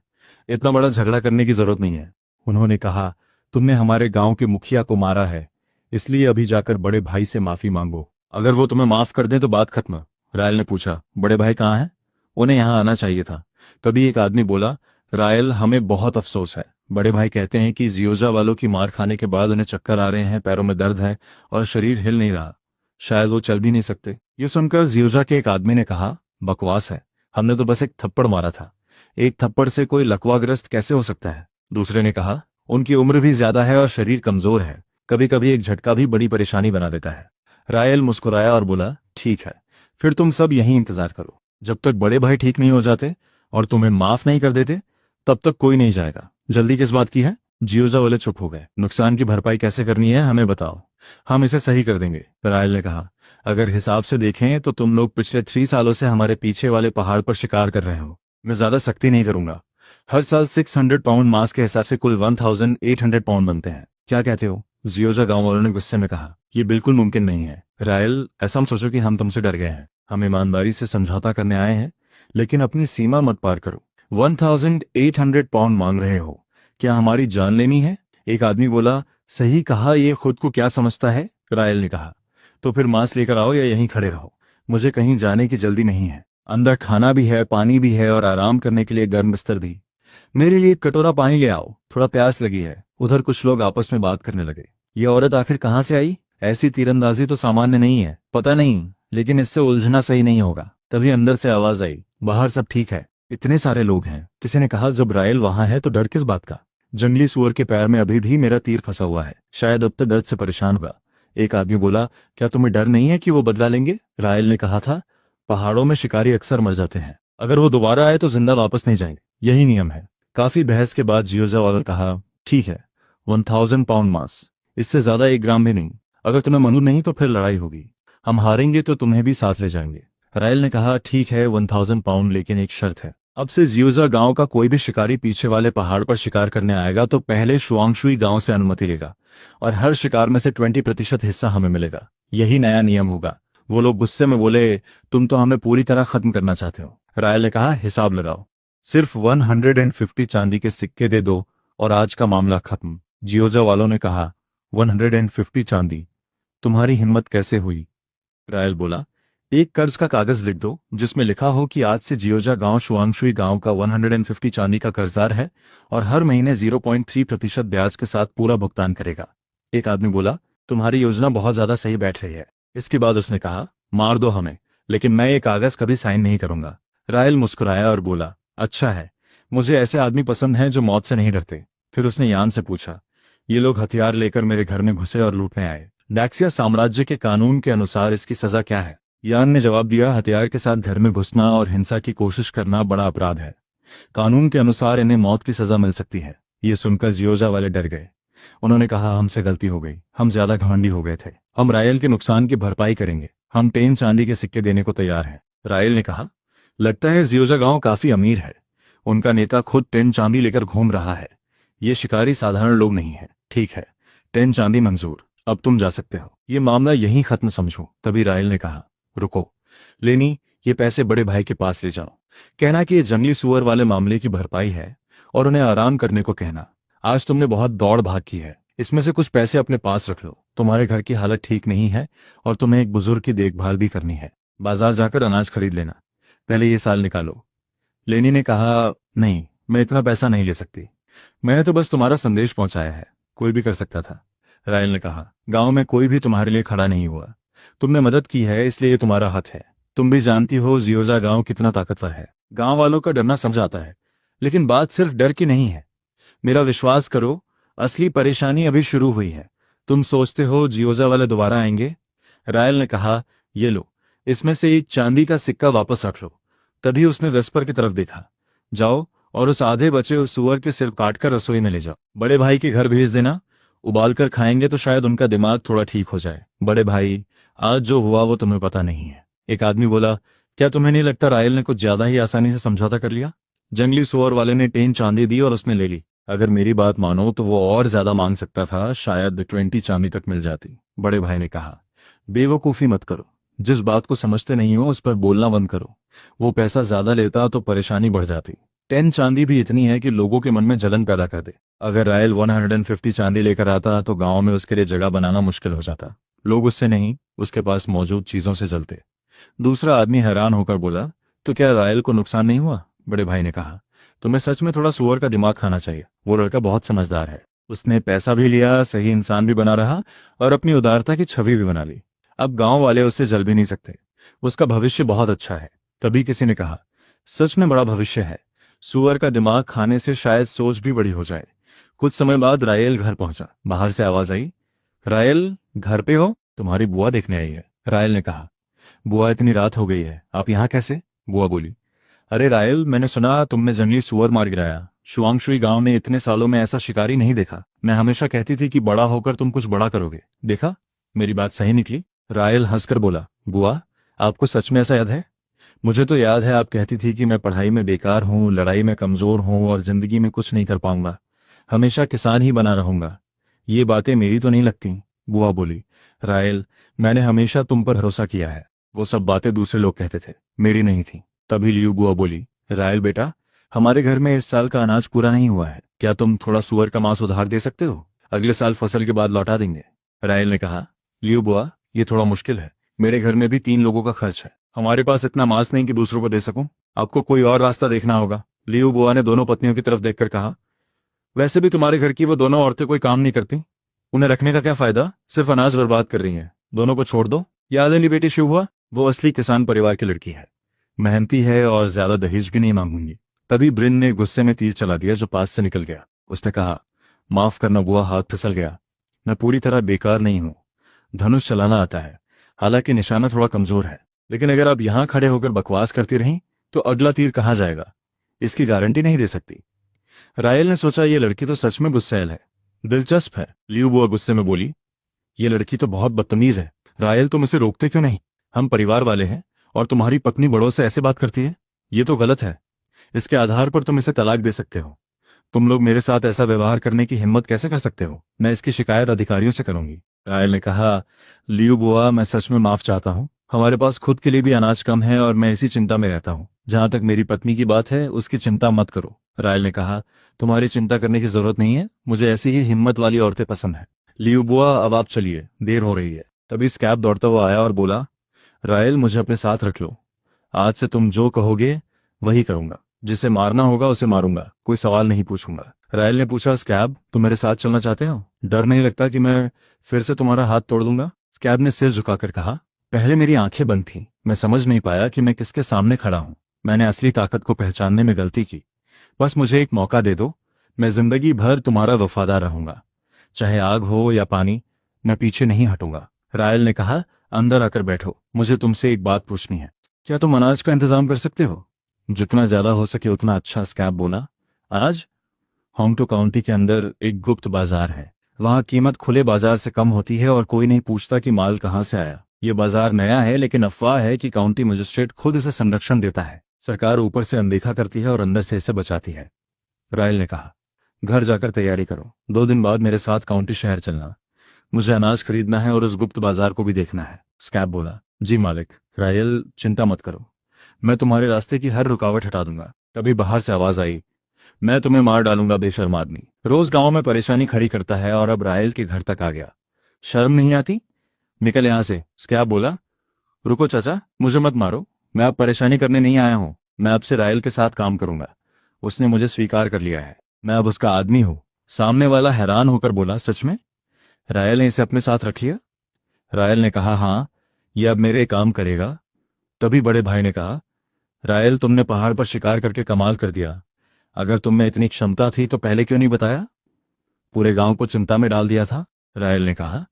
इतना बड़ा झगड़ा करने की जरूरत नहीं है। उन्होंने कहा, तुमने हमारे गांव के मुखिया को मारा है, इसलिए अभी जाकर बड़े भाई से माफी मांगो। अगर वो तुम्हें माफ कर दें तो बात खत्म। रायल ने पूछा, बड़े भाई कहाँ हैं? उन्हें यहाँ आना चाहिए था। तभी एक आदमी बोला, रायल, हमें बहुत अफसोस है। बड़े भाई कहते हैं कि जियोजा वालों की मार खाने के बाद उन्हें चक्कर आ रहे हैं, पैरों में दर्द है और शरीर हिल नहीं रहा। शायद वो चल भी नहीं सकते। ये सुनकर जियोजा के एक आदमी ने कहा, बकवास है, हमने तो बस एक थप्पड़ मारा था। एक थप्पड़ से कोई लकवाग्रस्त कैसे हो सकता है? दूसरे ने कहा, उनकी उम्र भी ज्यादा है और शरीर कमजोर है, कभी कभी एक झटका भी बड़ी परेशानी बना देता है। रायल मुस्कुराया और बोला, ठीक है, फिर तुम सब यहीं इंतजार करो। जब तक बड़े भाई ठीक नहीं हो जाते और तुम्हें माफ नहीं कर देते, तब तक कोई नहीं जाएगा। जल्दी किस बात की है? जियोजा वाले चुप हो गए। नुकसान की भरपाई कैसे करनी है हमें बताओ, हम इसे सही कर देंगे। रायल ने कहा, अगर हिसाब से देखें तो तुम लोग पिछले 3 सालों से हमारे पीछे वाले पहाड़ पर शिकार कर रहे हो। मैं ज्यादा सख्ती नहीं करूंगा। हर साल 600 पाउंड मांस के हिसाब से कुल 1800 पाउंड बनते हैं। क्या कहते हो? जियोजा गांव वालों ने गुस्से में कहा, यह बिल्कुल मुमकिन नहीं है। रायल, ऐसा मत सोचो कि हम तुमसे डर गए हैं। हम ईमानदारी से समझौता करने आए हैं, लेकिन अपनी सीमा मत पार करो। 1800 पाउंड मांग रहे हो? क्या हमारी जान लेनी है? एक आदमी बोला, सही कहा, ये खुद को क्या समझता है? रायल ने कहा, तो फिर मांस लेकर आओ या यहीं खड़े रहो। मुझे कहीं जाने की जल्दी नहीं है। अंदर खाना भी है, पानी भी है और आराम करने के लिए गर्म बिस्तर भी। मेरे लिए एक कटोरा पानी ले आओ, थोड़ा प्यास लगी है। उधर कुछ लोग आपस में बात करने लगे। ये औरत आखिर कहाँ से आई? ऐसी तीरंदाजी तो सामान्य नहीं है। पता नहीं, लेकिन इससे उलझना सही नहीं होगा। तभी अंदर से आवाज आई, बाहर सब ठीक है, इतने सारे लोग हैं। किसी ने कहा, जब रायल वहां है तो डर किस बात का? जंगली सुअर के पैर में अभी भी मेरा तीर फंसा हुआ है, शायद अब तक दर्द से परेशान होगा। एक आदमी बोला, क्या तुम्हें डर नहीं है कि वो बदला लेंगे? रायल ने कहा था, पहाड़ों में शिकारी अक्सर मर जाते हैं, अगर वो दोबारा आए तो जिंदा वापस नहीं जाएंगे, यही नियम है। काफी बहस के बाद जियोजा वाला ने कहा, ठीक है, 1000 पाउंड मांस, इससे ज्यादा 1 ग्राम भी नहीं। अगर तुम्हें मंजूर नहीं तो फिर लड़ाई होगी। हम हारेंगे तो तुम्हें भी साथ ले जाएंगे। रायल ने कहा, ठीक है, 1000 पाउंड, लेकिन एक शर्त है। अब से जियोजा गांव का कोई भी शिकारी पीछे वाले पहाड़ पर शिकार करने आएगा तो पहले शुआंगशुई गांव से अनुमति लेगा और हर शिकार में से 20% हिस्सा हमें मिलेगा। यही नया नियम होगा। वो लोग गुस्से में बोले, तुम तो हमें पूरी तरह खत्म करना चाहते हो। रायल ने कहा, हिसाब लगाओ, सिर्फ 150 चांदी के सिक्के दे दो और आज का मामला खत्म। जियोजा वालों ने कहा, 150 चांदी? तुम्हारी हिम्मत कैसे हुई? रायल बोला, एक कर्ज का कागज लिख दो जिसमें लिखा हो कि आज से जियोजा गांव शुआंगशुई गांव का 150 चांदी का कर्जदार है और हर महीने 0.3% ब्याज के साथ पूरा भुगतान करेगा। एक आदमी बोला, तुम्हारी योजना बहुत ज्यादा सही बैठ रही है। इसके बाद उसने कहा, मार दो हमें, लेकिन मैं ये कागज कभी साइन नहीं करूंगा। रायल मुस्कुराया और बोला, अच्छा है, मुझे ऐसे आदमी पसंद हैं जो मौत से नहीं डरते। फिर उसने यान से पूछा, ये लोग हथियार लेकर मेरे घर में घुसे और लूटने आए, डैक्सिया साम्राज्य के कानून के अनुसार इसकी सजा क्या है? यान ने जवाब दिया, हथियार के साथ घर में घुसना और हिंसा की कोशिश करना बड़ा अपराध है। कानून के अनुसार इन्हें मौत की सजा मिल सकती है। ये सुनकर जियोजा वाले डर गए। उन्होंने कहा, हमसे गलती हो गई, हम ज्यादा घमंडी हो गए थे। हम रायल के नुकसान की भरपाई करेंगे। हम 10 चांदी के सिक्के देने को तैयार हैं। रायल ने कहा, लगता है जियोजा गांव काफी अमीर है। उनका नेता खुद 10 चांदी लेकर घूम रहा है। ये शिकारी साधारण लोग नहीं है। ठीक है, 10 चांदी मंजूर, अब तुम जा सकते हो। ये मामला यहीं खत्म समझो। तभी रायल ने कहा, रुको लेनी, ये पैसे बड़े भाई के पास ले जाओ। कहना कि ये जंगली सुअर वाले मामले की भरपाई है और उन्हें आराम करने को कहना। आज तुमने बहुत दौड़ भाग की है, इसमें से कुछ पैसे अपने पास रख लो। तुम्हारे घर की हालत ठीक नहीं है और तुम्हें एक बुजुर्ग की देखभाल भी करनी है। बाजार जाकर अनाज खरीद लेना, पहले ये साल निकालो। लेनी ने कहा, नहीं, मैं इतना पैसा नहीं ले सकती। मैंने तो बस तुम्हारा संदेश पहुंचाया है, कोई भी कर सकता था। रायल ने कहा, गांव में कोई भी तुम्हारे लिए खड़ा नहीं हुआ। तुमने मदद की है, इसलिए ये तुम्हारा हक है। तुम भी जानती हो जियोजा गांव कितना ताकतवर है। गांव वालों का डरना समझ आता है, लेकिन बात सिर्फ डर की नहीं है। मेरा विश्वास करो, असली परेशानी अभी शुरू हुई है। तुम सोचते हो जियोजा वाले दोबारा आएंगे? रायल ने कहा, ये लो, इसमें से एक चांदी का सिक्का वापस रख लो। तभी उसने वेस्पर की तरफ देखा। जाओ और उस आधे बचे उस सुअर के सिर काटकर रसोई में ले जाओ। बड़े भाई के घर भेज देना, उबाल कर खाएंगे तो शायद उनका दिमाग थोड़ा ठीक हो जाए। बड़े भाई, आज जो हुआ वो तुम्हें पता नहीं है। एक आदमी बोला, क्या तुम्हें नहीं लगता रायल ने कुछ ज्यादा ही आसानी से समझौता कर लिया? जंगली सुअर वाले ने 10 चांदी दी और उसने ले ली। अगर मेरी बात मानो तो वो और ज्यादा मांग सकता था, शायद 20 चांदी तक मिल जाती। बड़े भाई ने कहा, बेवकूफी मत करो, जिस बात को समझते नहीं हो उस पर बोलना बंद करो। वो पैसा ज्यादा लेता तो परेशानी बढ़ जाती। 10 चांदी भी इतनी है कि लोगों के मन में जलन पैदा कर दे। अगर रायल 150 चांदी लेकर आता तो गांव में उसके लिए जगह बनाना मुश्किल हो जाता। लोग उससे नहीं, उसके पास मौजूद चीजों से जलते। दूसरा आदमी हैरान होकर बोला, तो क्या रायल को नुकसान नहीं हुआ? बड़े भाई ने कहा, तुम्हें सच में थोड़ा सुअर का दिमाग खाना चाहिए। वो लड़का बहुत समझदार है। उसने पैसा भी लिया, सही इंसान भी बना रहा और अपनी उदारता की छवि भी बना ली। अब गांव वाले उससे जल भी नहीं सकते। उसका भविष्य बहुत अच्छा है। तभी किसी ने कहा, सच में बड़ा भविष्य है। सुअर का दिमाग खाने से शायद सोच भी बड़ी हो जाए। कुछ समय बाद रायल घर पहुंचा। बाहर से आवाज आई, रायल घर पे हो? तुम्हारी बुआ देखने आई है। रायल ने कहा, बुआ इतनी रात हो गई है, आप यहाँ कैसे? बुआ बोली, अरे रायल, मैंने सुना तुमने जंगली सुअर मार गिराया। शुआंगशुई गांव में इतने सालों में ऐसा शिकारी नहीं देखा। मैं हमेशा कहती थी कि बड़ा होकर तुम कुछ बड़ा करोगे। देखा, मेरी बात सही निकली। रायल हंसकर बोला, बुआ, आपको सच में ऐसा याद है? मुझे तो याद है आप कहती थी कि मैं पढ़ाई में बेकार हूँ, लड़ाई में कमजोर हूँ और जिंदगी में कुछ नहीं कर पाऊंगा। हमेशा किसान ही बना रहूंगा। ये बातें मेरी तो नहीं लगती। बुआ बोली, रायल, मैंने हमेशा तुम पर भरोसा किया है। वो सब बातें दूसरे लोग कहते थे, मेरी नहीं थी। तभी लियू बुआ बोली, रायल बेटा, हमारे घर में इस साल का अनाज पूरा नहीं हुआ है। क्या तुम थोड़ा सुअर का मांस उधार दे सकते हो? अगले साल फसल के बाद लौटा देंगे। रायल ने कहा, लियू बुआ, ये थोड़ा मुश्किल है। मेरे घर में भी 3 लोगों का खर्च है। हमारे पास इतना मांस नहीं कि दूसरों को दे सकूं। आपको कोई और रास्ता देखना होगा। लियू बुआ ने दोनों पत्नियों की तरफ देखकर कहा, वैसे भी तुम्हारे घर की वो दोनों औरतें कोई काम नहीं करती। उन्हें रखने का क्या फायदा, सिर्फ अनाज बर्बाद कर रही हैं। दोनों को छोड़ दो। याद है नहीं बेटी शिव, वो असली किसान परिवार की लड़की है, मेहनती है और ज्यादा दहेज भी नहीं मांगूंगी। तभी ब्रिन ने गुस्से में तीर चला दिया जो पास से निकल गया। उसने कहा, माफ करना बुआ, हाथ फिसल गया। मैं पूरी तरह बेकार नहीं हूं। धनुष चलाना आता है, हालांकि निशाना थोड़ा कमजोर है। लेकिन अगर आप यहां खड़े होकर बकवास करती रहीं तो अगला तीर कहां जाएगा, इसकी गारंटी नहीं दे सकती। रायल ने सोचा, ये लड़की तो सच में गुस्सैल है, दिलचस्प है। लियू बुआ गुस्से में बोली, ये लड़की तो बहुत बदतमीज है। रायल, तुम इसे रोकते क्यों नहीं? हम परिवार वाले हैं और तुम्हारी पत्नी बड़ों से ऐसे बात करती है, ये तो गलत है। इसके आधार पर तुम इसे तलाक दे सकते हो। तुम लोग मेरे साथ ऐसा व्यवहार करने की हिम्मत कैसे कर सकते हो? मैं इसकी शिकायत अधिकारियों से करूंगी। रायल ने कहा, लियू बुआ, मैं सच में माफ चाहता हूँ। हमारे पास खुद के लिए भी अनाज कम है और मैं इसी चिंता में रहता हूँ। जहां तक मेरी पत्नी की बात है, उसकी चिंता मत करो। रायल ने कहा, तुम्हारी चिंता करने की जरूरत नहीं है, मुझे ऐसी ही हिम्मत वाली औरतें पसंद है। लियू बुआ, अब आप चलिए, देर हो रही है। तभी स्कैब दौड़ता हुआ आया और बोला, रायल, मुझे अपने साथ रख लो। आज से तुम जो कहोगे वही करूंगा। जिसे मारना होगा उसे मारूंगा, कोई सवाल नहीं पूछूंगा। रायल ने पूछा, स्कैब, तुम मेरे साथ चलना चाहते हो? डर नहीं लगता कि मैं फिर से तुम्हारा हाथ तोड़ दूंगा? स्कैब ने सिर झुकाकर कहा, पहले मेरी आंखें बंद थीं, मैं समझ नहीं पाया कि मैं किसके सामने खड़ा हूं। मैंने असली ताकत को पहचानने में गलती की। बस मुझे एक मौका दे दो, मैं जिंदगी भर तुम्हारा वफादार रहूंगा। चाहे आग हो या पानी, मैं पीछे नहीं हटूंगा। रायल ने कहा, अंदर आकर बैठो, मुझे तुमसे एक बात पूछनी है। क्या तुम अनाज का इंतजाम कर सकते हो? जितना ज्यादा हो सके उतना अच्छा, स्कैब बोला। अनाज? होंगटो काउंटी के अंदर एक गुप्त बाजार है। वहां कीमत खुले बाजार से कम होती है और कोई नहीं पूछता कि माल कहां से आया। ये बाजार नया है, लेकिन अफवाह है कि काउंटी मजिस्ट्रेट खुद इसे संरक्षण देता है। सरकार ऊपर से अनदेखा करती है और अंदर से इसे बचाती है। रायल ने कहा, घर जाकर तैयारी करो, 2 दिन बाद मेरे साथ काउंटी शहर चलना। मुझे अनाज खरीदना है और उस गुप्त बाजार को भी देखना है। स्कैब बोला, जी मालिक। रायल, चिंता मत करो, मैं तुम्हारे रास्ते की हर रुकावट हटा दूंगा। तभी बाहर से आवाज आई, मैं तुम्हें मार डालूंगा बेशर्म आदमी। रोज गांव में परेशानी खड़ी करता है और अब रायल के घर तक आ गया। शर्म नहीं आती? निकल यहां से। स्कैब बोला, रुको चाचा, मुझे मत मारो, मैं अब परेशानी करने नहीं आया हूं। मैं अब से रायल के साथ काम करूंगा। उसने मुझे स्वीकार कर लिया है, मैं अब उसका आदमी हूं। सामने वाला हैरान होकर बोला, सच में? रायल ने इसे अपने साथ रख लिया? रायल ने कहा, हाँ, यह अब मेरे काम करेगा। तभी बड़े भाई ने कहा, रायल, तुमने पहाड़ पर शिकार करके कमाल कर दिया। अगर तुम में इतनी क्षमता थी तो पहले क्यों नहीं बताया? पूरे गांव को चिंता में डाल दिया था। रायल ने कहा,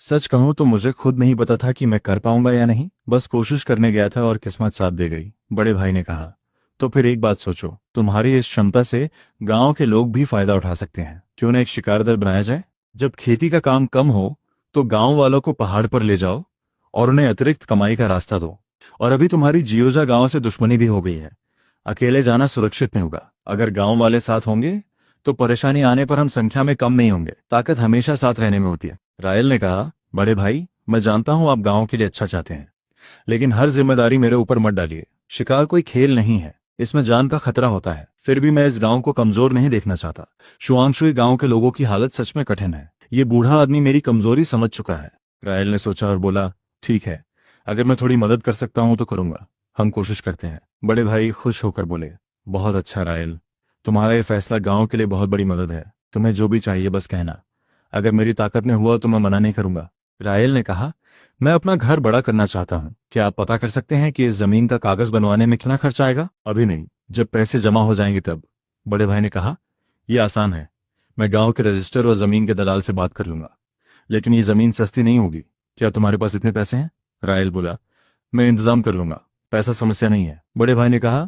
सच कहूं तो मुझे खुद नहीं पता था कि मैं कर पाऊंगा या नहीं। बस कोशिश करने गया था और किस्मत साथ दे गई। बड़े भाई ने कहा, तो फिर एक बात सोचो, तुम्हारी इस क्षमता से गांव के लोग भी फायदा उठा सकते हैं। क्यों ना एक शिकार दल बनाया जाए? जब खेती का काम कम हो तो गांव वालों को पहाड़ पर ले जाओ और उन्हें अतिरिक्त कमाई का रास्ता दो। और अभी तुम्हारी जियोजा गांव से दुश्मनी भी हो गई है, अकेले जाना सुरक्षित नहीं होगा। अगर गांव वाले साथ होंगे तो परेशानी आने पर हम संख्या में कम नहीं होंगे। ताकत हमेशा साथ रहने में होती है। रायल ने कहा, बड़े भाई, मैं जानता हूं आप गांव के लिए अच्छा चाहते हैं, लेकिन हर जिम्मेदारी मेरे ऊपर मत डालिए। शिकार कोई खेल नहीं है, इसमें जान का खतरा होता है। फिर भी मैं इस गांव को कमजोर नहीं देखना चाहता। शुआंशुई गांव के लोगों की हालत सच में कठिन है। ये बूढ़ा आदमी मेरी कमजोरी समझ चुका है। रायल ने सोचा और बोला, ठीक है, अगर मैं थोड़ी मदद कर सकता हूं तो करूंगा। हम कोशिश करते हैं। बड़े भाई खुश होकर बोले, बहुत अच्छा रायल, तुम्हारा ये फैसला गांव के लिए बहुत बड़ी मदद है। तुम्हें जो भी चाहिए बस कहना। अगर मेरी ताकत में हुआ तो मैं मना नहीं करूंगा। रायल ने कहा, मैं अपना घर बड़ा करना चाहता हूँ। क्या आप पता कर सकते हैं कि इस जमीन का कागज बनवाने में कितना खर्च आएगा? अभी नहीं, जब पैसे जमा हो जाएंगे तब। बड़े भाई ने कहा, यह आसान है, मैं गांव के रजिस्टर और जमीन के दलाल से बात कर लूंगा। लेकिन ये जमीन सस्ती नहीं होगी। क्या तुम्हारे पास इतने पैसे हैं? रायल बोला, मैं इंतजाम कर लूंगा, पैसा समस्या नहीं है। बड़े भाई ने कहा,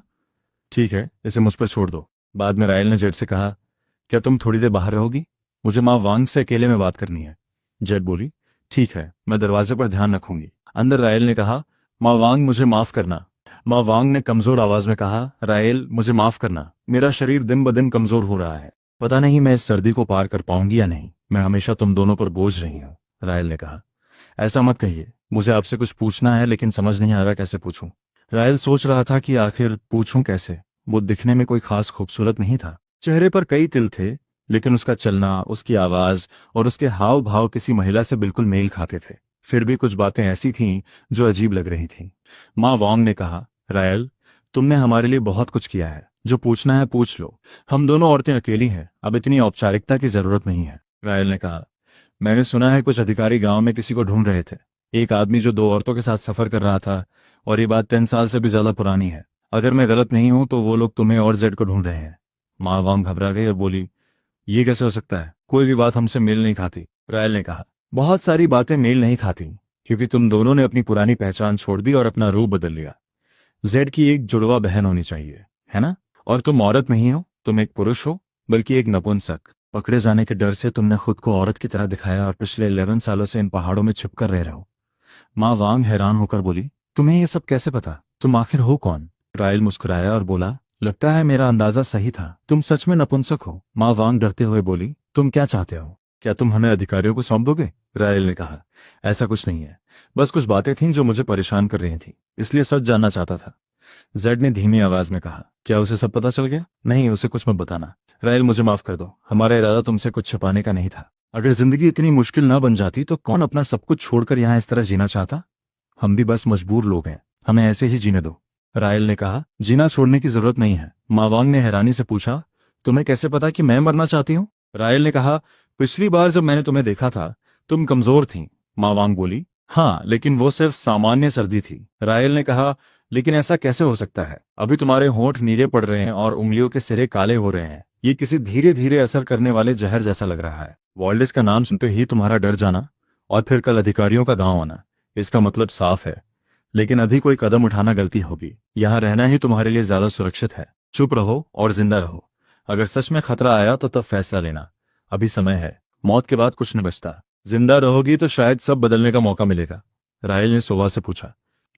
ठीक है, इसे मुझ पर छोड़ दो। बाद में रायल ने जेड से कहा, क्या तुम थोड़ी देर बाहर रहोगी? मुझे माँ वांग से अकेले में बात करनी है। जेड बोली, ठीक है, मैं दरवाजे पर ध्यान रखूंगी। अंदर रायल ने कहा, माँ वांग, मुझे माफ करना। माँ वांग ने कमजोर आवाज में कहा, रायल, मुझे माफ करना, मेरा शरीर दिन ब दिन कमजोर हो रहा है। पता नहीं मैं इस सर्दी को पार कर पाऊंगी या नहीं। मैं हमेशा तुम दोनों पर बोझ रही हूँ। रायल ने कहा, ऐसा मत कहिए, मुझे आपसे कुछ पूछना है लेकिन समझ नहीं आ रहा कैसे पूछूं। रायल सोच रहा था कि आखिर पूछूं कैसे। वो दिखने में कोई खास खूबसूरत नहीं था, चेहरे पर कई तिल थे, लेकिन उसका चलना, उसकी आवाज और उसके हाव भाव किसी महिला से बिल्कुल मेल खाते थे। फिर भी कुछ बातें ऐसी थीं जो अजीब लग रही थीं। माँ वांग ने कहा, रायल, तुमने हमारे लिए बहुत कुछ किया है, जो पूछना है पूछ लो। हम दोनों औरतें अकेली हैं, अब इतनी औपचारिकता की जरूरत नहीं है। रायल ने कहा, मैंने सुना है कुछ अधिकारी गांव में किसी को ढूंढ रहे थे, एक आदमी जो 2 औरतों के साथ सफर कर रहा था, और ये बात 10 साल से भी ज्यादा पुरानी है। अगर मैं गलत नहीं हूं तो वो लोग तुम्हें और जेड को ढूंढ रहे हैं। माँ वांग घबरा गई और बोली, ये कैसे हो सकता है? कोई भी बात हमसे मेल नहीं खाती। रायल ने कहा, बहुत सारी बातें मेल नहीं खाती, क्योंकि तुम दोनों ने अपनी पुरानी पहचान छोड़ दी और अपना रूप बदल लिया। जेड की एक जुड़वा बहन होनी चाहिए, है ना? और तुम औरत नहीं हो, तुम एक पुरुष हो, बल्कि एक नपुंसक। पकड़े जाने के डर से तुमने खुद को औरत की तरह दिखाया और पिछले 11 सालों से इन पहाड़ों में छिपकर रह रहे हो। माँ वांग हैरान होकर बोली, तुम्हें ये सब कैसे पता? तुम आखिर हो कौन? रायल मुस्कुराया और बोला, लगता है मेरा अंदाजा सही था, तुम सच में नपुंसक हो। माँ वांग डरते हुए बोली, तुम क्या चाहते हो? क्या तुम हमें अधिकारियों को सौंप दोगे? रायल ने कहा, ऐसा कुछ नहीं है, बस कुछ बातें थीं जो मुझे परेशान कर रही थी, इसलिए सच जानना चाहता था। जेड ने धीमी आवाज में कहा, क्या उसे सब पता चल गया? नहीं, उसे कुछ मत बताना। रायल, मुझे माफ कर दो, हमारा इरादा तुमसे कुछ छिपाने का नहीं था। अगर जिंदगी इतनी मुश्किल ना बन जाती तो कौन अपना सब कुछ छोड़कर यहाँ इस तरह जीना चाहता? हम भी बस मजबूर लोग हैं, हमें ऐसे ही जीने दो। रायल ने कहा, जीना छोड़ने की जरूरत नहीं है। मावांग ने हैरानी से पूछा, तुम्हें कैसे पता कि मैं मरना चाहती हूँ? रायल ने कहा, पिछली बार जब मैंने तुम्हें देखा था तुम कमजोर थी। मावांग बोली, हाँ, लेकिन वो सिर्फ सामान्य सर्दी थी। रायल ने कहा, लेकिन ऐसा कैसे हो सकता है? अभी तुम्हारे होंठ नीले पड़ रहे हैं और उंगलियों के सिरे काले हो रहे हैं। ये किसी धीरे धीरे असर करने वाले जहर जैसा लग रहा है। वॉल्डिस का नाम सुनते ही तुम्हारा डर जाना और फिर कल अधिकारियों का गांव आना, इसका मतलब साफ है। लेकिन अभी कोई कदम उठाना गलती होगी। यहाँ रहना ही तुम्हारे लिए ज्यादा सुरक्षित है। चुप रहो और जिंदा रहो। अगर सच में खतरा आया तो तब फैसला लेना। अभी समय है, मौत के बाद कुछ न बचता। जिंदा रहोगी तो शायद सब बदलने का मौका मिलेगा। रायल ने सोवा से पूछा,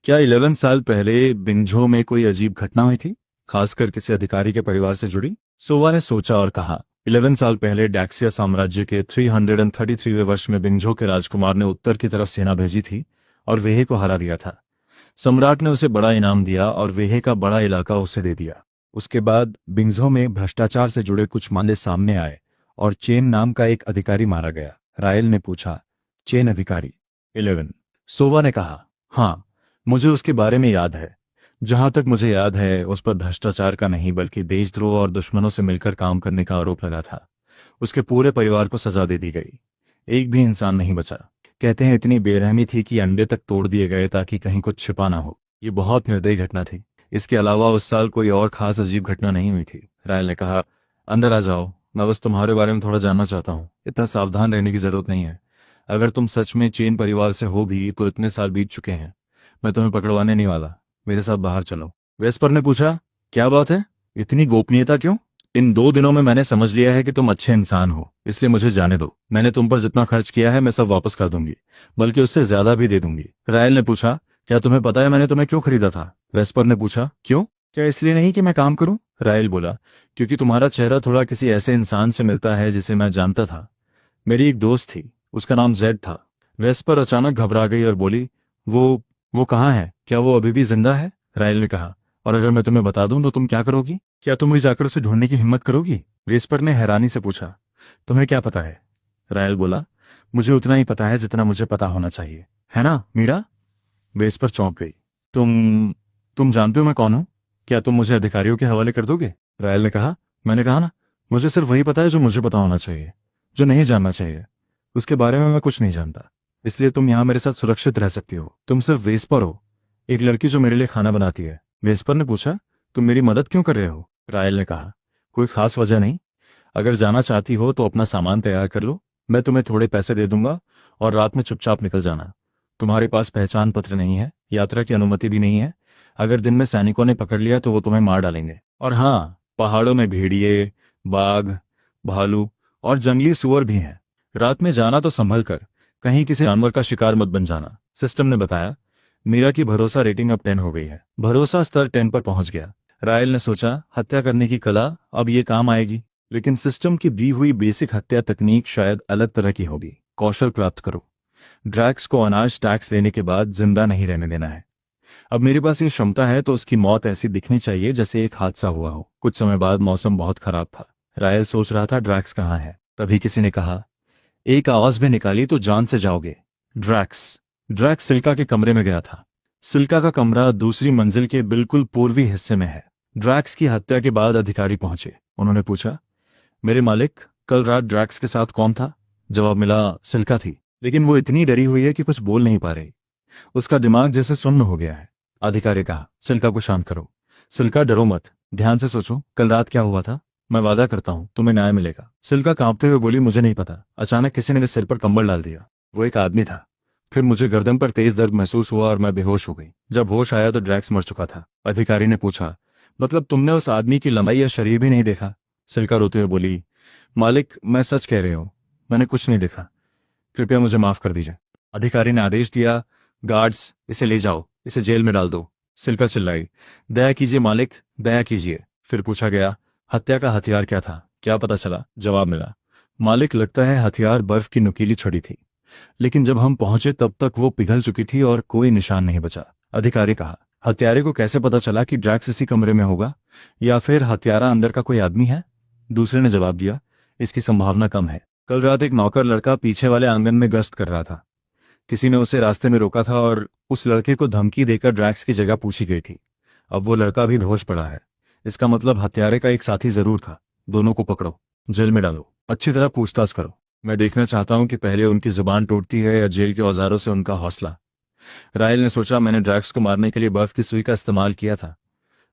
क्या 11 साल पहले बिंगझो में कोई अजीब घटना हुई थी, खासकर किसी अधिकारी के परिवार से जुड़ी? सोवा ने सोचा और कहा, 11 साल पहले डैक्सिया साम्राज्य के 333वें वर्ष में बिंगझो के राजकुमार ने उत्तर की तरफ सेना भेजी थी और वेहे को हरा दिया था। सम्राट ने उसे बड़ा इनाम दिया और वेहे का बड़ा इलाका उसे दे दिया। उसके बाद बिंगझो में भ्रष्टाचार से जुड़े कुछ मामले सामने आए और चेन नाम का एक अधिकारी मारा गया। रायल ने पूछा, चेन अधिकारी? 11। सोवा ने कहा, हाँ, मुझे उसके बारे में याद है। जहां तक मुझे याद है उस पर भ्रष्टाचार का नहीं बल्कि देशद्रोह और दुश्मनों से मिलकर काम करने का आरोप लगा था। उसके पूरे परिवार को सजा दे दी गई, एक भी इंसान नहीं बचा। कहते हैं इतनी बेरहमी थी कि अंडे तक तोड़ दिए गए ताकि कहीं कुछ छिपा ना हो। ये बहुत निर्दयी घटना थी। इसके अलावा उस साल कोई और खास अजीब घटना नहीं हुई थी। रायल ने कहा, अंदर आ जाओ, मैं बस तुम्हारे बारे में थोड़ा जानना चाहता हूँ। इतना सावधान रहने की जरूरत नहीं है। अगर तुम सच में चेन परिवार से हो भी तो इतने साल बीत चुके हैं, मैं तुम्हें पकड़वाने नहीं वाला। मेरे साथ बाहर चलो। वेस्पर ने पूछा, क्या बात है, इतनी गोपनीयता क्यों? इन 2 दिनों में मैंने समझ लिया है कि तुम अच्छे इंसान हो, इसलिए मुझे जाने दो। मैंने तुम पर जितना खर्च किया है मैं सब वापस कर दूंगी, बल्कि उससे ज्यादा भी दे दूंगी। रायल ने पूछा, क्या तुम्हें पता है मैंने तुम्हें क्यों खरीदा था? वेस्पर ने पूछा, क्यों? क्या इसलिए नहीं कि मैं काम करूं? रायल बोला, क्योंकि तुम्हारा चेहरा थोड़ा किसी ऐसे इंसान से मिलता है जिसे मैं जानता था। मेरी एक दोस्त थी, उसका नाम जेड था। वेस्पर अचानक घबरा गई और बोली, वो कहाँ है? क्या वो अभी भी जिंदा है? रायल ने कहा, और अगर मैं तुम्हें बता दूं तो तुम क्या करोगी? क्या तुम भी जाकर उसे ढूंढने की हिम्मत करोगी? वेस्पर ने हैरानी से पूछा, तुम्हें क्या पता है? रायल बोला, मुझे उतना ही पता है जितना मुझे पता होना चाहिए, है ना मीरा? वेस्पर चौंक गई। तुम तुम जानते हो मैं कौन हूं? क्या तुम मुझे अधिकारियों के हवाले कर दोगे? रायल ने कहा, मैंने कहा ना, मुझे सिर्फ वही पता है जो मुझे पता होना चाहिए, जो नहीं जानना चाहिए उसके बारे में मैं कुछ नहीं जानता। इसलिए तुम यहाँ मेरे साथ सुरक्षित रह सकती हो। तुम सिर्फ वेस्पर हो, एक लड़की जो मेरे लिए खाना बनाती है। वेस्पर ने पूछा, तुम मेरी मदद क्यों कर रहे हो? रायल ने कहा, कोई खास वजह नहीं। अगर जाना चाहती हो तो अपना सामान तैयार कर लो, मैं तुम्हें थोड़े पैसे दे दूंगा और रात में चुपचाप निकल जाना। तुम्हारे पास पहचान पत्र नहीं है, यात्रा की अनुमति भी नहीं है। अगर दिन में सैनिकों ने पकड़ लिया तो वो तुम्हें मार डालेंगे। और हाँ, पहाड़ों में भेड़िए, बाघ, भालू और जंगली सुअर भी हैं। रात में जाना तो संभल कर, कहीं किसी जानवर का शिकार मत बन जाना। सिस्टम ने बताया। मीरा की भरोसा रेटिंग अब 10 हो गई है। भरोसा स्तर 10 पर पहुंच गया। रायल ने सोचा, हत्या करने की कला अब ये काम आएगी, लेकिन सिस्टम की दी हुई बेसिक हत्या तकनीक शायद अलग तरह की होगी। कौशल प्राप्त करो। ड्रैक्स को अनाज टैक्स लेने के बाद जिंदा नहीं रहने देना है। अब मेरे पास ये क्षमता है तो उसकी मौत ऐसी दिखनी चाहिए जैसे एक हादसा हुआ हो। कुछ समय बाद मौसम बहुत खराब था। रायल सोच रहा था ड्रैक्स कहाँ है। तभी किसी ने कहा, एक आवाज भी निकाली तो जान से जाओगे। ड्रैक्स। ड्रैक्स सिल्का के कमरे में गया था। सिल्का का कमरा दूसरी मंजिल के बिल्कुल पूर्वी हिस्से में है। ड्रैक्स की हत्या के बाद अधिकारी पहुंचे। उन्होंने पूछा, मेरे मालिक, कल रात ड्रैक्स के साथ कौन था? जवाब मिला, सिल्का थी, लेकिन वो इतनी डरी हुई है कि कुछ बोल नहीं पा रही। उसका दिमाग जैसे सुन्न हो गया है। अधिकारी कहा, सिल्का को शांत करो। सिल्का, डरो मत, ध्यान से सोचो, कल रात क्या हुआ था? मैं वादा करता हूं तुम्हें न्याय मिलेगा। सिल्का कांपते हुए बोली, मुझे नहीं पता। अचानक किसी ने मेरे सिर पर कंबल डाल दिया। वो एक आदमी था। फिर मुझे गर्दन पर तेज दर्द महसूस हुआ और मैं बेहोश हो गई। जब होश आया तो ड्रैक्स मर चुका था। अधिकारी ने पूछा, मतलब तुमने उस आदमी की लंबाई या शरीर भी नहीं देखा? सिल्का रोते हुए बोली, मालिक, मैं सच कह रही हूँ, मैंने कुछ नहीं देखा, कृपया मुझे माफ कर दीजिए। अधिकारी ने आदेश दिया, गार्ड्स, इसे ले जाओ, इसे जेल में डाल दो। सिल्का चिल्लाई, दया कीजिए मालिक, दया कीजिए। फिर पूछा गया, हत्या का हथियार क्या था? क्या पता चला? जवाब मिला, मालिक, लगता है हथियार बर्फ की नुकीली छड़ी थी, लेकिन जब हम पहुंचे तब तक वो पिघल चुकी थी और कोई निशान नहीं बचा। अधिकारी कहा, हत्यारे को कैसे पता चला कि ड्रैक्स इसी कमरे में होगा, या फिर हत्यारा अंदर का कोई आदमी है? दूसरे ने जवाब दिया, इसकी संभावना कम है। कल रात एक नौकर लड़का पीछे वाले आंगन में गश्त कर रहा था। किसी ने उसे रास्ते में रोका था और उस लड़के को धमकी देकर ड्रैक्स की जगह पूछी गई थी। अब वो लड़का भी बेहोश पड़ा है। इसका मतलब हत्यारे का एक साथी जरूर था। दोनों को पकड़ो, जेल में डालो, अच्छी तरह पूछताछ करो। मैं देखना चाहता हूं कि पहले उनकी जुबान टूटती है या जेल के औजारों से उनका हौसला। रायल ने सोचा, मैंने ड्रैक्स को मारने के लिए बर्फ की सुई का इस्तेमाल किया था।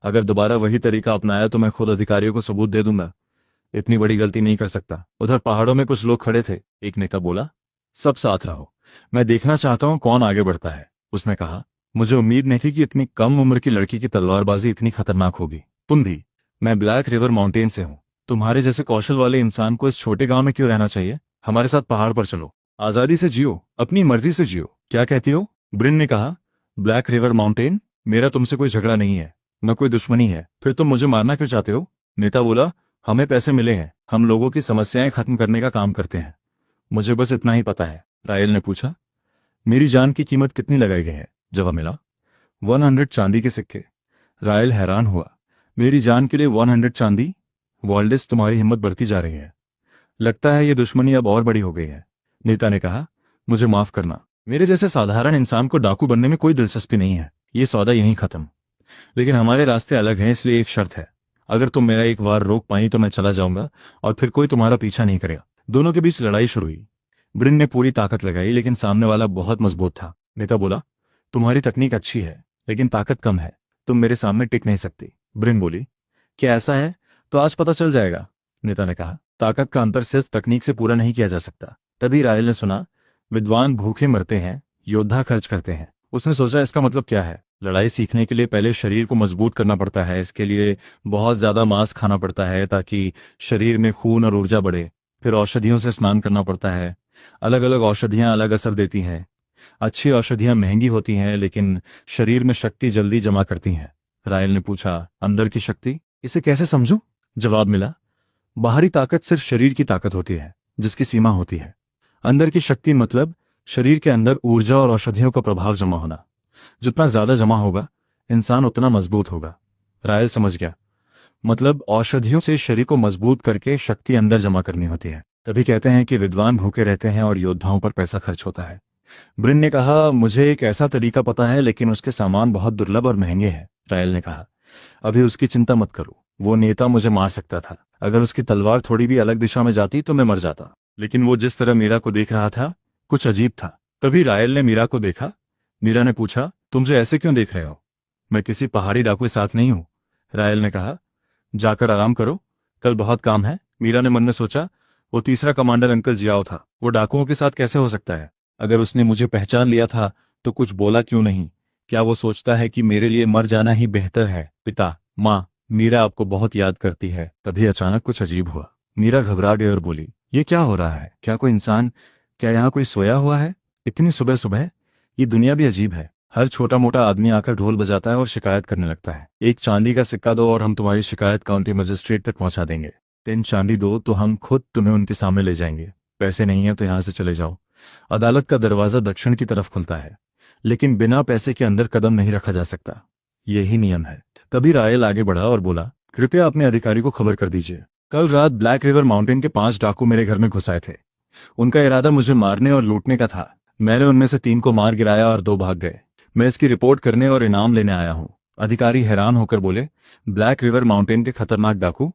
अगर दोबारा वही तरीका अपनाया तो मैं खुद अधिकारियों को सबूत दे दूंगा। इतनी बड़ी गलती नहीं कर सकता। उधर पहाड़ों में कुछ लोग खड़े थे। एक नेता बोला, सब साथ रहो, मैं देखना चाहता हूं कौन आगे बढ़ता है। उसने कहा, मुझे उम्मीद नहीं थी कि इतनी कम उम्र की लड़की की तलवारबाजी इतनी खतरनाक होगी। तुम भी। मैं ब्लैक रिवर माउंटेन से हूं। तुम्हारे जैसे कौशल वाले इंसान को इस छोटे गांव में क्यों रहना चाहिए? हमारे साथ पहाड़ पर चलो, आजादी से जियो, अपनी मर्जी से जियो। क्या कहती हो? ब्रिन ने कहा, ब्लैक रिवर माउंटेन, मेरा तुमसे कोई झगड़ा नहीं है, न कोई दुश्मनी है। फिर तुम मुझे मारना क्यों चाहते हो? नेता बोला, हमें पैसे मिले हैं, हम लोगों की समस्याएं खत्म करने का काम करते हैं। मुझे बस इतना ही पता है। रायल ने पूछा, मेरी जान की कीमत कितनी लगाई गई है? जवाब मिला, 100 चांदी के सिक्के। रायल हैरान हुआ, मेरी जान के लिए 100 चांदी? वॉल्डिस, तुम्हारी हिम्मत बढ़ती जा रही है। लगता है ये दुश्मनी अब और बड़ी हो गई है। नेता ने कहा, मुझे माफ करना, मेरे जैसे साधारण इंसान को डाकू बनने में कोई दिलचस्पी नहीं है। ये सौदा यहीं खत्म। लेकिन हमारे रास्ते अलग हैं, इसलिए एक शर्त है। अगर तुम मेरा एक बार रोक पाई तो मैं चला जाऊंगा और फिर कोई तुम्हारा पीछा नहीं करेगा। दोनों के बीच लड़ाई शुरू हुई। ब्रिन ने पूरी ताकत लगाई, लेकिन सामने वाला बहुत मजबूत था। नेता बोला, तुम्हारी तकनीक अच्छी है, लेकिन ताकत कम है, तुम मेरे सामने टिक नहीं सकती। ब्रिन बोली, क्या ऐसा है? तो आज पता चल जाएगा। नेता ने कहा, ताकत का अंतर सिर्फ तकनीक से पूरा नहीं किया जा सकता। तभी रायल ने सुना, विद्वान भूखे मरते हैं, योद्धा खर्च करते हैं। उसने सोचा, इसका मतलब क्या है? लड़ाई सीखने के लिए पहले शरीर को मजबूत करना पड़ता है। इसके लिए बहुत ज़्यादा मांस खाना पड़ता है ताकि शरीर में खून और ऊर्जा बढ़े। फिर औषधियों से स्नान करना पड़ता है। अलग अलग औषधियाँ अलग असर देती हैं। अच्छी औषधियाँ महंगी होती हैं लेकिन शरीर में शक्ति जल्दी जमा करती हैं। रायल ने पूछा, अंदर की शक्ति, इसे कैसे समझूं? जवाब मिला, बाहरी ताकत सिर्फ शरीर की ताकत होती है जिसकी सीमा होती है। अंदर की शक्ति मतलब शरीर के अंदर ऊर्जा और औषधियों का प्रभाव जमा होना। जितना ज्यादा जमा होगा इंसान उतना मजबूत होगा। रायल समझ गया, मतलब औषधियों से शरीर को मजबूत करके शक्ति अंदर जमा करनी होती है। तभी कहते हैं कि विद्वान भूखे रहते हैं और योद्धाओं पर पैसा खर्च होता है। ब्रिन ने कहा, मुझे एक ऐसा तरीका पता है लेकिन उसके सामान बहुत दुर्लभ और महंगे हैं। रायल ने कहा, अभी उसकी चिंता मत करो। वो नेता मुझे मार सकता था। अगर उसकी तलवार थोड़ी भी अलग दिशा में जाती तो मैं मर जाता। लेकिन वो जिस तरह मीरा को देख रहा था कुछ अजीब था। तभी रायल ने मीरा को देखा। मीरा ने पूछा, तुम मुझे ऐसे क्यों देख रहे हो? मैं किसी पहाड़ी डाकू के साथ नहीं हूं। रायल ने कहा, जाकर आराम करो, कल बहुत काम है। मीरा ने मन में सोचा, वो तीसरा कमांडर अंकल जियाओ था, वो डाकुओं के साथ कैसे हो सकता है? अगर उसने मुझे पहचान लिया था तो कुछ बोला क्यों नहीं? क्या वो सोचता है कि मेरे लिए मर जाना ही बेहतर है? पिता, माँ, मीरा आपको बहुत याद करती है। तभी अचानक कुछ अजीब हुआ। मीरा घबरा गई और बोली, ये क्या हो रहा है? क्या कोई इंसान, क्या यहाँ कोई सोया हुआ है? इतनी सुबह सुबह? ये दुनिया भी अजीब है। हर छोटा मोटा आदमी आकर ढोल बजाता है और शिकायत करने लगता है। एक चांदी का सिक्का दो और हम तुम्हारी शिकायत काउंटी मजिस्ट्रेट तक पहुंचा देंगे। 3 चांदी दो तो हम खुद तुम्हें उनके सामने ले जाएंगे। पैसे नहीं है तो यहाँ से चले जाओ। अदालत का दरवाजा दक्षिण की तरफ खुलता है, लेकिन बिना पैसे के अंदर कदम नहीं रखा जा सकता। यही नियम है। तभी रायल आगे बढ़ा और बोला, कृपया अपने अधिकारी को खबर कर दीजिए। कल रात ब्लैक रिवर माउंटेन के 5 डाकू मेरे घर में घुस आए थे। उनका इरादा मुझे मारने और लूटने का था। मैंने उनमें से 3 को मार गिराया और 2 भाग गए। मैं इसकी रिपोर्ट करने और इनाम लेने आया हूँ। अधिकारी हैरान होकर बोले, ब्लैक रिवर माउंटेन के खतरनाक डाकू?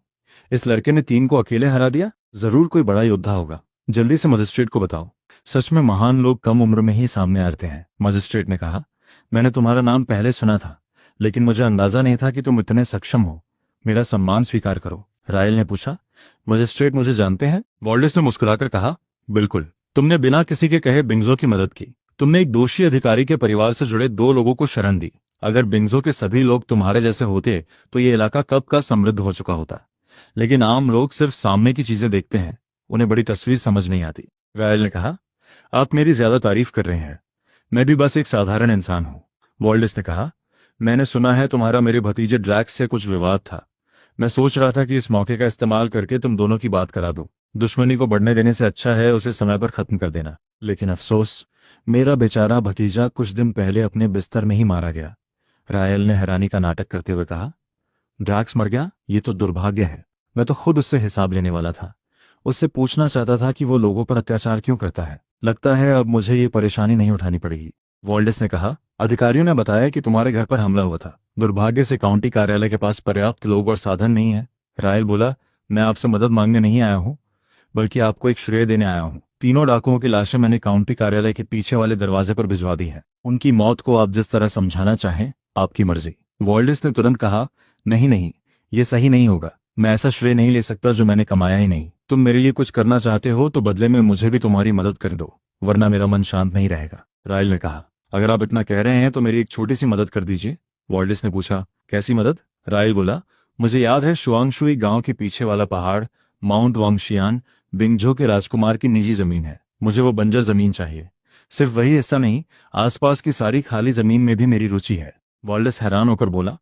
इस लड़के ने 3 को अकेले हरा दिया? जरूर कोई बड़ा योद्धा होगा। जल्दी से मजिस्ट्रेट को बताओ। सच में महान लोग कम उम्र में ही सामने आते हैं। मजिस्ट्रेट ने कहा, मैंने तुम्हारा नाम पहले सुना था लेकिन मुझे अंदाजा नहीं था कि तुम इतने सक्षम हो। मेरा सम्मान स्वीकार करो। रायल ने पूछा, मजिस्ट्रेट मुझे जानते हैं? वॉल्डेस ने मुस्कुराकर कहा, बिल्कुल। तुमने बिना किसी के कहे बिंगजो की मदद की। तुमने एक दोषी अधिकारी के परिवार से जुड़े 2 लोगों को शरण दी। अगर बिंगजो के सभी लोग तुम्हारे जैसे होते तो ये इलाका कब का समृद्ध हो चुका होता। लेकिन आम लोग सिर्फ सामने की चीजें देखते हैं, उन्हें बड़ी तस्वीर समझ नहीं आती। रायल ने कहा, आप मेरी ज्यादा तारीफ कर रहे हैं। मैं भी बस एक साधारण इंसान हूं। वॉल्डेस ने कहा, मैंने सुना है तुम्हारा मेरे भतीजे ड्रैक्स से कुछ विवाद था। मैं सोच रहा था कि इस मौके का इस्तेमाल करके तुम दोनों की बात करा दूं। दुश्मनी को बढ़ने देने से अच्छा है उसे समय पर खत्म कर देना। लेकिन अफसोस, मेरा बेचारा भतीजा कुछ दिन पहले अपने बिस्तर में ही मारा गया। रायल ने हैरानी का नाटक करते हुए कहा, ड्रैक्स मर गया? ये तो दुर्भाग्य है। मैं तो खुद उससे हिसाब लेने वाला था। उससे पूछना चाहता था कि वो लोगों पर अत्याचार क्यों करता है। लगता है अब मुझे ये परेशानी नहीं उठानी पड़ेगी। वॉल्डेस ने कहा, अधिकारियों ने बताया कि तुम्हारे घर पर हमला हुआ था। दुर्भाग्य से काउंटी कार्यालय के पास पर्याप्त लोग और साधन नहीं है। रायल बोला, मैं आपसे मदद मांगने नहीं आया हूँ बल्कि आपको एक श्रेय देने आया हूँ। 3 डाकुओं की लाशें मैंने काउंटी कार्यालय के पीछे वाले दरवाजे पर भिजवा दी है। उनकी मौत को आप जिस तरह समझाना चाहें, आपकी मर्जी। वॉल्डेस ने तुरंत कहा, नहीं नहीं, ये सही नहीं होगा। मैं ऐसा श्रेय नहीं ले सकता जो मैंने कमाया ही नहीं। तुम मेरे लिए कुछ करना चाहते हो तो बदले में मुझे भी तुम्हारी मदद कर दो, वरना मेरा मन शांत नहीं रहेगा। रायल ने कहा, अगर आप इतना कह रहे हैं तो मेरी एक छोटी सी मदद कर दीजिए। वॉल्डेस ने पूछा, कैसी मदद? रायल बोला, मुझे याद है शुआंगशुई गांव के पीछे वाला पहाड़ माउंट वांगशियान बिंगझो के राजकुमार की निजी जमीन है। मुझे वो बंजर जमीन चाहिए। सिर्फ वही हिस्सा नहीं, आसपास की सारी खाली जमीन में भी मेरी रुचि है। वॉल्डेस हैरान होकर बोला,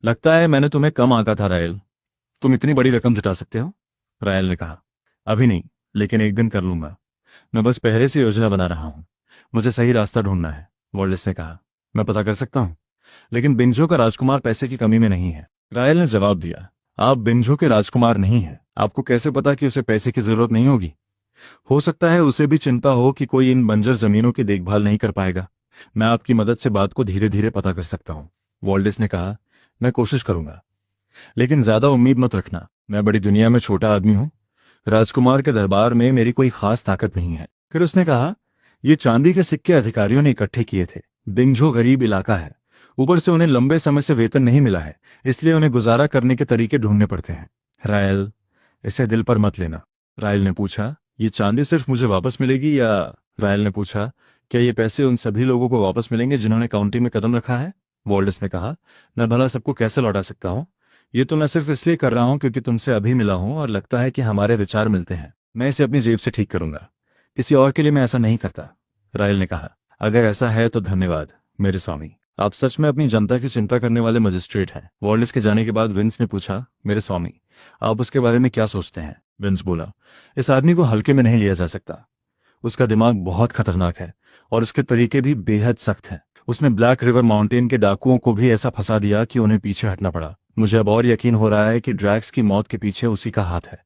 लगता है मैंने तुम्हें कम आंका था रायल। तुम इतनी बड़ी रकम जुटा सकते हो? रायल ने कहा, अभी नहीं, लेकिन एक दिन कर लूंगा। मैं बस पहले से योजना बना रहा हूँ। मुझे सही रास्ता ढूंढना है। वॉल्डेस ने कहा, मैं पता कर सकता हूँ, लेकिन बिंजो का राजकुमार पैसे की कमी में नहीं है। रायल ने जवाब दिया, आप बिंजो के राजकुमार नहीं हैं। आपको कैसे पता कि उसे पैसे की जरूरत नहीं होगी? हो सकता है उसे भी चिंता हो कि कोई इन बंजर जमीनों की देखभाल नहीं कर पाएगा। मैं आपकी मदद से बात को धीरे धीरे पता कर सकता हूँ। वॉल्डेस ने कहा, मैं कोशिश करूंगा, लेकिन ज्यादा उम्मीद मत रखना। मैं बड़ी दुनिया में छोटा आदमी हूँ। राजकुमार के दरबार में मेरी कोई खास ताकत नहीं है। फिर उसने कहा, ये चांदी के सिक्के अधिकारियों ने इकट्ठे किए थे। बिंगझो गरीब इलाका है, ऊपर से उन्हें लंबे समय से वेतन नहीं मिला है, इसलिए उन्हें गुजारा करने के तरीके ढूंढने पड़ते हैं। रायल, इसे दिल पर मत लेना। रायल ने पूछा, ये चांदी सिर्फ मुझे वापस मिलेगी या? रायल ने पूछा, क्या ये पैसे उन सभी लोगों को वापस मिलेंगे जिन्होंने काउंटी में कदम रखा है? वॉल्डस ने कहा, मैं भला सबको कैसे लौटा सकता हूँ? ये तो मैं सिर्फ इसलिए कर रहा हूँ क्योंकि तुमसे अभी मिला हूँ और लगता है कि हमारे विचार मिलते हैं। मैं इसे अपनी जेब से ठीक करूंगा, किसी और के लिए मैं ऐसा नहीं करता। रायल ने कहा, अगर ऐसा है तो धन्यवाद मेरे स्वामी, आप सच में अपनी जनता की चिंता करने वाले मजिस्ट्रेट हैं। वॉल्डस के जाने के बाद विंस ने पूछा, मेरे स्वामी, आप उसके बारे में क्या सोचते हैं? विंस बोला, इस आदमी को हल्के में नहीं लिया जा सकता। उसका दिमाग बहुत खतरनाक है और उसके तरीके भी बेहद सख्त हैं। उसने ब्लैक रिवर माउंटेन के डाकुओं को भी ऐसा फंसा दिया कि उन्हें पीछे हटना पड़ा। मुझे अब और यकीन हो रहा है कि ड्रैक्स की मौत के पीछे उसी का हाथ है।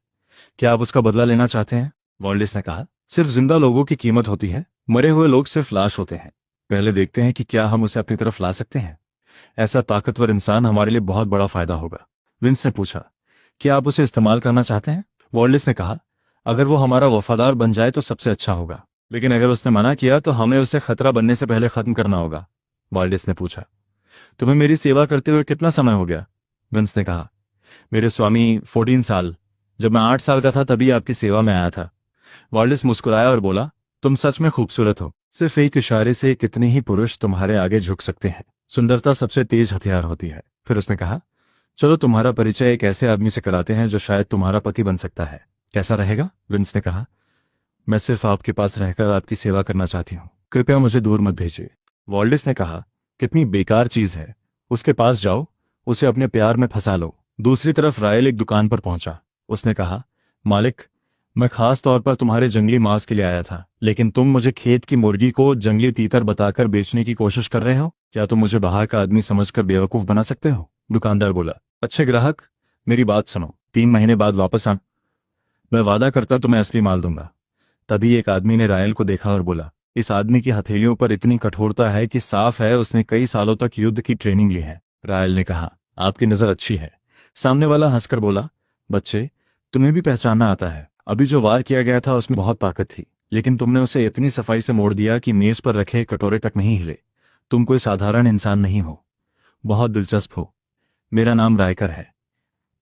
क्या आप उसका बदला लेना चाहते हैं? वॉल्डस ने कहा, सिर्फ जिंदा लोगों की कीमत होती है, मरे हुए लोग सिर्फ लाश होते हैं। पहले देखते हैं कि क्या हम उसे अपनी तरफ ला सकते हैं। ऐसा ताकतवर इंसान हमारे लिए बहुत बड़ा फायदा होगा। विंस ने पूछा, क्या आप उसे इस्तेमाल करना चाहते हैं? वॉल्डस ने कहा, अगर वो हमारा वफादार बन जाए तो सबसे अच्छा होगा, लेकिन अगर उसने मना किया तो हमें उसे खतरा बनने से पहले खत्म करना होगा। वॉल्डस ने पूछा, तुम्हें मेरी सेवा करते हुए कितना समय हो गया? विंस ने कहा, मेरे स्वामी 14 साल। जब मैं 8 साल का था तभी आपकी सेवा में आया था। वॉल्डस मुस्कुराया और बोला, तुम सच में खूबसूरत हो। सिर्फ एक इशारे से कितने ही पुरुष तुम्हारे आगे झुक सकते हैं। सुंदरता सबसे तेज हथियार होती है। फिर उसने कहा, चलो तुम्हारा परिचय एक ऐसे आदमी से कराते हैं जो शायद तुम्हारा पति बन सकता है। कैसा रहेगा? विंस ने कहा, मैं सिर्फ आपके पास रहकर आपकी सेवा करना चाहती हूँ, कृपया मुझे दूर मत भेजिए। वॉल्डस ने कहा, कितनी बेकार चीज है। उसके पास जाओ, उसे अपने प्यार में फंसा लो। दूसरी तरफ रायल एक दुकान पर पहुंचा। उसने कहा, मालिक, मैं खास तौर पर तुम्हारे जंगली मांस के लिए आया था, लेकिन तुम मुझे खेत की मुर्गी को जंगली तीतर बताकर बेचने की कोशिश कर रहे हो। क्या तुम मुझे बाहर का आदमी समझकर बेवकूफ बना सकते हो? दुकानदार बोला, अच्छे ग्राहक, मेरी बात सुनो, 3 महीने बाद वापस आ, मैं वादा करता तुम्हें असली माल दूंगा। तभी एक आदमी ने रायल को देखा और बोला, इस आदमी की हथेलियों पर इतनी कठोरता है कि साफ है उसने कई सालों तक युद्ध की ट्रेनिंग ली है। रायल ने कहा, आपकी नजर अच्छी है। सामने वाला हंसकर बोला, बच्चे, तुम्हें भी पहचानना आता है। अभी जो वार किया गया था उसमें बहुत ताकत थी, लेकिन तुमने उसे इतनी सफाई से मोड़ दिया कि मेज पर रखे कटोरे तक नहीं हिले। तुम कोई साधारण इंसान नहीं हो, बहुत दिलचस्प हो। मेरा नाम रायकर है।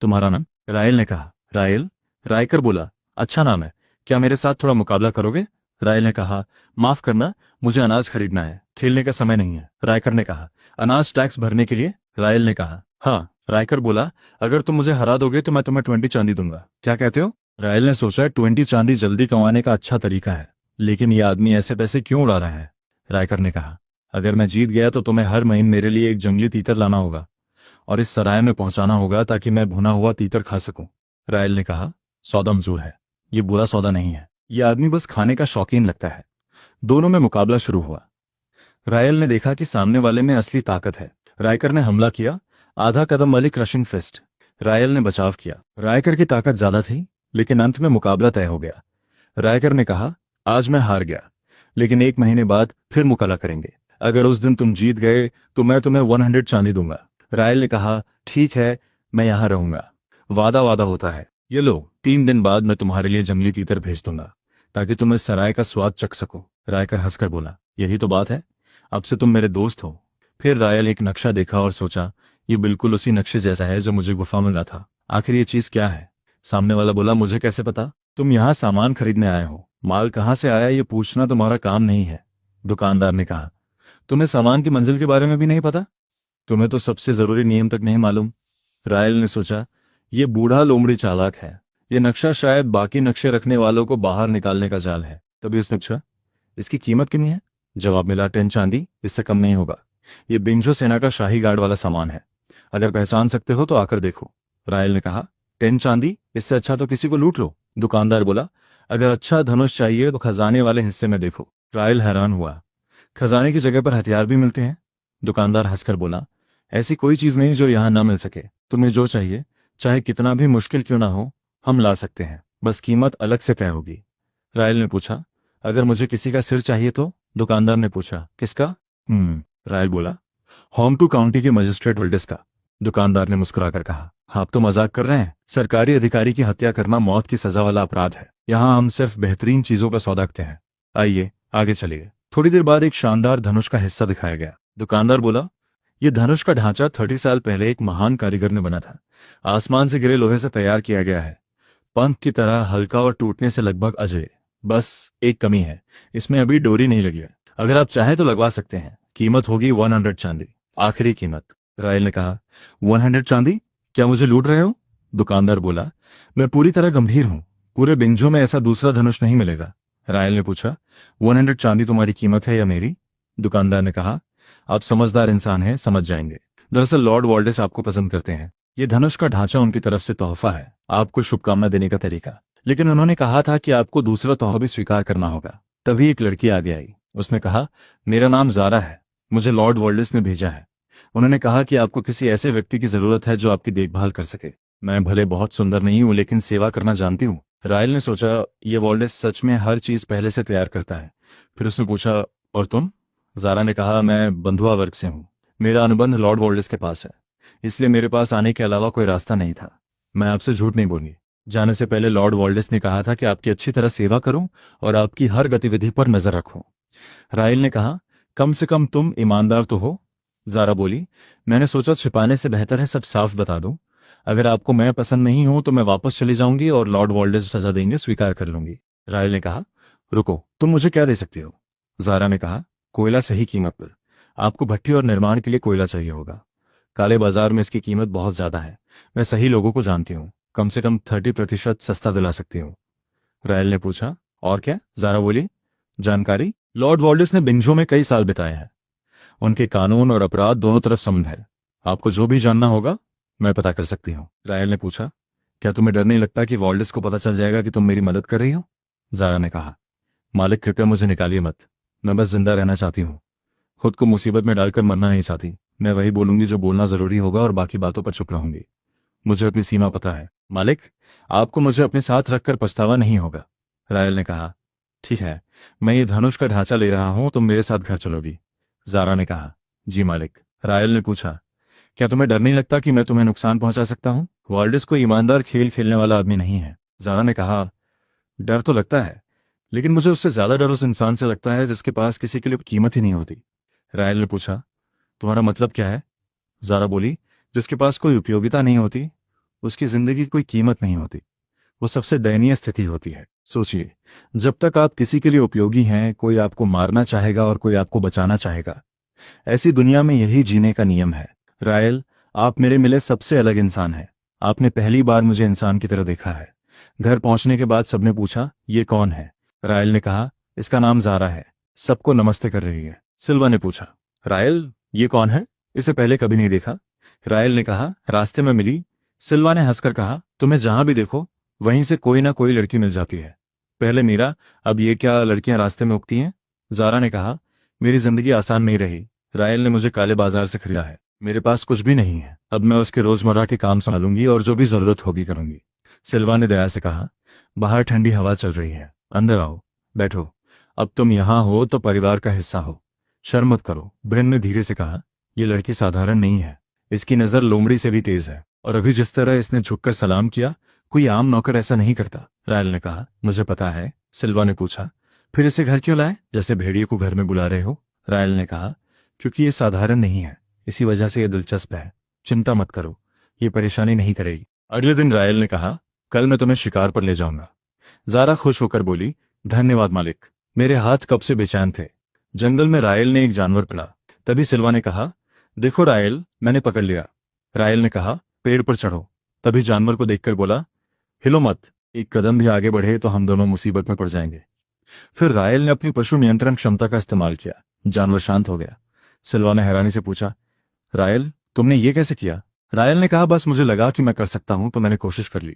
तुम्हारा नाम? रायल ने कहा, रायल? रायकर बोला, अच्छा नाम है, क्या मेरे साथ थोड़ा मुकाबला करोगे? रायल ने कहा, माफ करना, मुझे अनाज खरीदना है, खेलने का समय नहीं है। रायकर ने कहा, अनाज टैक्स भरने के लिए? रायल ने कहा, हाँ। रायकर बोला, अगर तुम मुझे हरा दोगे तो मैं तुम्हें 20 चांदी दूंगा। क्या कहते हो? रायल ने सोचा, 20 चांदी जल्दी कमाने का अच्छा तरीका है, लेकिन यह आदमी ऐसे पैसे क्यों उड़ा रहा है? रायकर ने कहा, अगर मैं जीत गया तो तुम्हें हर महीने मेरे लिए एक जंगली तीतर लाना होगा और इस सराय में पहुंचाना होगा ताकि मैं भुना हुआ तीतर खा सकूं। रायल ने कहा, सौदा मंजूर है, ये बुरा सौदा नहीं है। यह आदमी बस खाने का शौकीन लगता है। दोनों में मुकाबला शुरू हुआ। रायल ने देखा कि सामने वाले में असली ताकत है। रायकर ने हमला किया, आधा कदम वाली क्रशिंग फिस्ट। रायल ने बचाव किया। रायकर की ताकत ज्यादा थी, लेकिन अंत में मुकाबला तय हो गया। रायकर ने कहा, आज मैं हार गया, लेकिन 1 महीने बाद फिर मुकाबला करेंगे। अगर उस दिन तुम जीत गए तो मैं तुम्हें 100 चांदी दूंगा। रायल ने कहा, ठीक है, मैं यहां रहूंगा, वादा वादा होता है। ये लो, 3 दिन बाद मैं तुम्हारे लिए जंगली तीतर भेज दूंगा ताकि तुम इस सराय का स्वाद चख सको। रायकर हंसकर बोला, यही तो बात है, अब से तुम मेरे दोस्त हो। फिर रायल एक नक्शा देखा और सोचा, ये बिल्कुल उसी नक्शे जैसा है जो मुझे गुफा में मिला था। आखिर ये चीज क्या है? सामने वाला बोला, मुझे कैसे पता? तुम यहाँ सामान खरीदने आए हो, माल कहाँ से आया ये पूछना तुम्हारा काम नहीं है। दुकानदार ने कहा, तुम्हें सामान की मंजिल के बारे में भी नहीं पता? तुम्हें तो सबसे जरूरी नियम तक नहीं मालूम। रायल ने सोचा, ये बूढ़ा लोमड़ी चालाक है, ये नक्शा शायद बाकी नक्शे रखने वालों को बाहर निकालने का जाल है। तभी उसने पूछा, इसकी कीमत कितनी है? जवाब मिला, 10 चांदी, इससे कम नहीं होगा। ये बिंजो सेना का शाही गार्ड वाला सामान है, अगर पहचान सकते हो तो आकर देखो। रायल ने कहा, 10 चांदी, इससे अच्छा तो किसी को लूट लो। दुकानदार बोला, अगर अच्छा धनुष चाहिए तो खजाने वाले हिस्से में देखो। रायल हैरान हुआ, खजाने की जगह पर हथियार भी मिलते हैं? दुकानदार हंसकर बोला, ऐसी कोई चीज नहीं जो यहाँ ना मिल सके। तुम्हें जो चाहिए, चाहे कितना भी मुश्किल क्यों ना हो, हम ला सकते हैं, बस कीमत अलग से तय होगी। रायल ने पूछा, अगर मुझे किसी का सिर चाहिए तो? दुकानदार ने पूछा, किसका? रायल बोला, होम टू काउंटी के मजिस्ट्रेट वल्डेस का। दुकानदार ने मुस्कुराकर कहा, आप तो मजाक कर रहे हैं, सरकारी अधिकारी की हत्या करना मौत की सजा वाला अपराध है। यहाँ हम सिर्फ बेहतरीन चीजों का सौदा रखते हैं। आइए आगे चलिए। थोड़ी देर बाद एक शानदार धनुष का हिस्सा दिखाया गया। दुकानदार बोला, यह धनुष का ढांचा 30 साल पहले एक महान कारीगर ने बना था। आसमान से गिरे लोहे से तैयार किया गया है, पंख की तरह हल्का और टूटने से लगभग अजय। बस एक कमी है, इसमें अभी डोरी नहीं लगी है। अगर आप चाहें तो लगवा सकते हैं, कीमत होगी 100 चांदी। आखिरी कीमत। रायल ने कहा, 100 चांदी? क्या मुझे लूट रहे हो? दुकानदार बोला, मैं पूरी तरह गंभीर हूं। पूरे बिंजो में ऐसा दूसरा धनुष नहीं मिलेगा। रायल ने पूछा, 100 चांदी तुम्हारी कीमत है या मेरी? दुकानदार ने कहा, आप समझदार इंसान हैं, समझ जाएंगे। दरअसल लॉर्ड वॉल्डेस आपको पसंद करते हैं। ये धनुष का ढांचा उनकी तरफ से तोहफा है, आपको शुभकामना देने का तरीका। लेकिन उन्होंने कहा था कि आपको दूसरा तोहफा भी स्वीकार करना होगा। तभी एक लड़की आगे आई। उसने कहा, मेरा नाम जारा है, मुझे लॉर्ड वॉल्डेस ने भेजा है। उन्होंने कहा कि आपको किसी ऐसे व्यक्ति की जरूरत है जो आपकी देखभाल कर सके। मैं भले बहुत सुंदर नहीं हूं, लेकिन सेवा करना जानती हूँ। रायल ने सोचा, ये वॉल्डेस सच में हर चीज पहले से तैयार करता है। फिर उसने पूछा, और तुम? जारा ने कहा, मैं बंधुआ वर्ग से हूँ। मेरा अनुबंध लॉर्ड वॉल्डेस के पास है, इसलिए मेरे पास आने के अलावा कोई रास्ता नहीं था। मैं आपसे झूठ नहीं बोलूंगी। जाने से पहले लॉर्ड वॉल्डेस ने कहा था कि आपकी अच्छी तरह सेवा करूं और आपकी हर गतिविधि पर नजर रखूं। रायल ने कहा, कम से कम तुम ईमानदार तो हो? जारा बोली, मैंने सोचा छिपाने से बेहतर है सब साफ बता दूं। अगर आपको मैं पसंद नहीं हूं तो मैं वापस चली जाऊंगी और लॉर्ड वॉल्डेस सजा देंगे, स्वीकार कर लूंगी। रायल ने कहा, रुको, तुम मुझे क्या दे सकती हो? जारा ने कहा, कोयला सही कीमत पर। आपको भट्ठी और निर्माण के लिए कोयला चाहिए होगा। काले बाजार में इसकी कीमत बहुत ज्यादा है। मैं सही लोगों को जानती हूँ, कम से कम 30% सस्ता दिला सकती हूँ। रायल ने पूछा, और क्या? जारा बोली, जानकारी। लॉर्ड वॉल्डेस ने बिंजो में कई साल बिताए हैं। उनके कानून और अपराध दोनों तरफ संबंध है। आपको जो भी जानना होगा मैं पता कर सकती हूँ। रायल ने पूछा, क्या तुम्हें डर नहीं लगता कि वॉल्डेस को पता चल जाएगा कि तुम मेरी मदद कर रही हो? जारा ने कहा, मालिक कृपया मुझे निकालिए मत। मैं बस जिंदा रहना चाहती हूँ, खुद को मुसीबत में डालकर मरना नहीं चाहती। मैं वही बोलूंगी जो बोलना जरूरी होगा और बाकी बातों पर चुप रहूंगी। मुझे अपनी सीमा पता है। मालिक, आपको मुझे अपने साथ रखकर पछतावा नहीं होगा। रायल ने कहा, ठीक है, मैं ये धनुष का ढांचा ले रहा हूं, तुम मेरे साथ घर चलोगी? जारा ने कहा, जी मालिक। रायल ने पूछा, क्या तुम्हें डर नहीं लगता कि मैं तुम्हें नुकसान पहुंचा सकता हूं? वॉल्डेस कोई ईमानदार खेल खेलने वाला आदमी नहीं है। जारा ने कहा, डर तो लगता है, लेकिन मुझे उससे ज्यादा डर उस इंसान से लगता है जिसके पास किसी के लिए कीमत ही नहीं होती। रायल ने पूछा, तुम्हारा मतलब क्या है? जारा बोली, जिसके पास कोई उपयोगिता नहीं होती, उसकी जिंदगी की कोई कीमत नहीं होती। वो सबसे दयनीय स्थिति होती है। सोचिए, जब तक आप किसी के लिए उपयोगी हैं, कोई आपको मारना चाहेगा और कोई आपको बचाना चाहेगा। ऐसी दुनिया में यही जीने का नियम है। रायल, आप मेरे मिले सबसे अलग इंसान हैं। आपने पहली बार मुझे इंसान की तरह देखा है। घर पहुंचने के बाद सबने पूछा, ये कौन है? रायल ने कहा, इसका नाम जारा है, सबको नमस्ते कर रही है। सिल्वा ने पूछा, रायल, ये कौन है? इसे पहले कभी नहीं देखा। रायल ने कहा, रास्ते में मिली। सिल्वा ने हंसकर कहा, तुम्हें जहां भी देखो वहीं से कोई ना कोई लड़की मिल जाती है। पहले मीरा, अब ये क्या लड़कियां रास्ते में उगती हैं? जारा ने कहा, मेरी जिंदगी आसान नहीं रही। रायल ने मुझे काले बाजार से खरीदा है। मेरे पास कुछ भी नहीं है। अब मैं उसके रोजमर्रा के काम संभालूंगी और जो भी जरूरत होगी करूंगी। सिल्वा ने दया से कहा, बाहर ठंडी हवा चल रही है, अंदर आओ, बैठो। अब तुम यहां हो तो परिवार का हिस्सा हो, शर्म मत करो। ब्रेन ने धीरे से कहा, यह लड़की साधारण नहीं है, इसकी नजर लोमड़ी से भी तेज है। और अभी जिस तरह इसने झुककर सलाम किया, कोई आम नौकर ऐसा नहीं करता। रायल ने कहा, मुझे पता है। सिल्वा ने पूछा, फिर इसे घर क्यों लाए, जैसे भेड़िए को घर में बुला रहे हो? रायल ने कहा, क्योंकि ये साधारण नहीं है, इसी वजह से ये दिलचस्प है। चिंता मत करो, ये परेशानी नहीं करेगी। अगले दिन रायल ने कहा, कल मैं तुम्हें शिकार पर ले जाऊंगा। जारा खुश होकर बोली, धन्यवाद मालिक, मेरे हाथ कब से बेचैन थे। जंगल में रायल ने एक जानवर पकड़ा। तभी सिल्वा ने कहा, देखो रायल, मैंने पकड़ लिया। रायल ने कहा, पेड़ पर चढ़ो। तभी जानवर को देखकर बोला, हिलो मत, एक कदम भी आगे बढ़े तो हम दोनों मुसीबत में पड़ जाएंगे। फिर रायल ने अपनी पशु नियंत्रण क्षमता का इस्तेमाल किया। जानवर शांत हो गया। सिल्वा ने हैरानी से पूछा, रायल, तुमने ये कैसे किया? रायल ने कहा, बस मुझे लगा कि मैं कर सकता हूं तो मैंने कोशिश कर ली।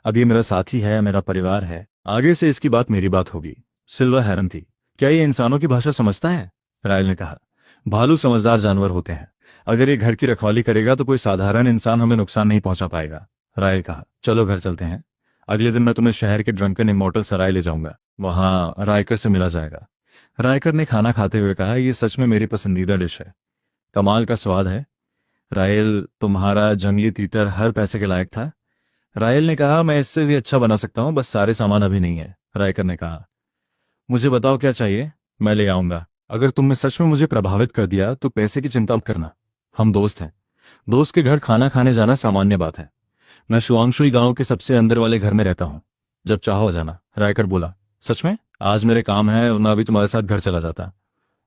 अब ये मेरा साथी है, मेरा परिवार है, आगे से इसकी बात मेरी बात होगी। सिल्वा हैरान थी, क्या ये इंसानों की भाषा समझता है? रायल ने कहा, भालू समझदार जानवर होते हैं, अगर ये घर की रखवाली करेगा तो कोई साधारण इंसान हमें नुकसान नहीं पहुंचा पाएगा। रायल कहा, चलो घर चलते हैं। अगले दिन मैं तुम्हें शहर के ड्रंकन इमोर्टल सराय ले जाऊंगा, वहां रायकर से मिला जाएगा। रायकर ने खाना खाते हुए कहा, यह सच में मेरी पसंदीदा डिश है, कमाल का स्वाद है। रायल, तुम्हारा जंगली तीतर हर पैसे के लायक था। रायल ने कहा, मैं इससे भी अच्छा बना सकता हूं, बस सारे सामान अभी नहीं है। रायकर ने कहा, मुझे बताओ क्या चाहिए, मैं ले आऊंगा। अगर तुमने सच में मुझे प्रभावित कर दिया तो पैसे की चिंता मत करना, हम दोस्त हैं। दोस्त के घर खाना खाने जाना सामान्य बात है। मैं शुआंगशुई गांव के सबसे अंदर वाले घर में रहता हूँ, जब चाहो आ जाना। रायकर बोला, सच में? आज मेरे काम है, वरना अभी तुम्हारे साथ घर चला जाता।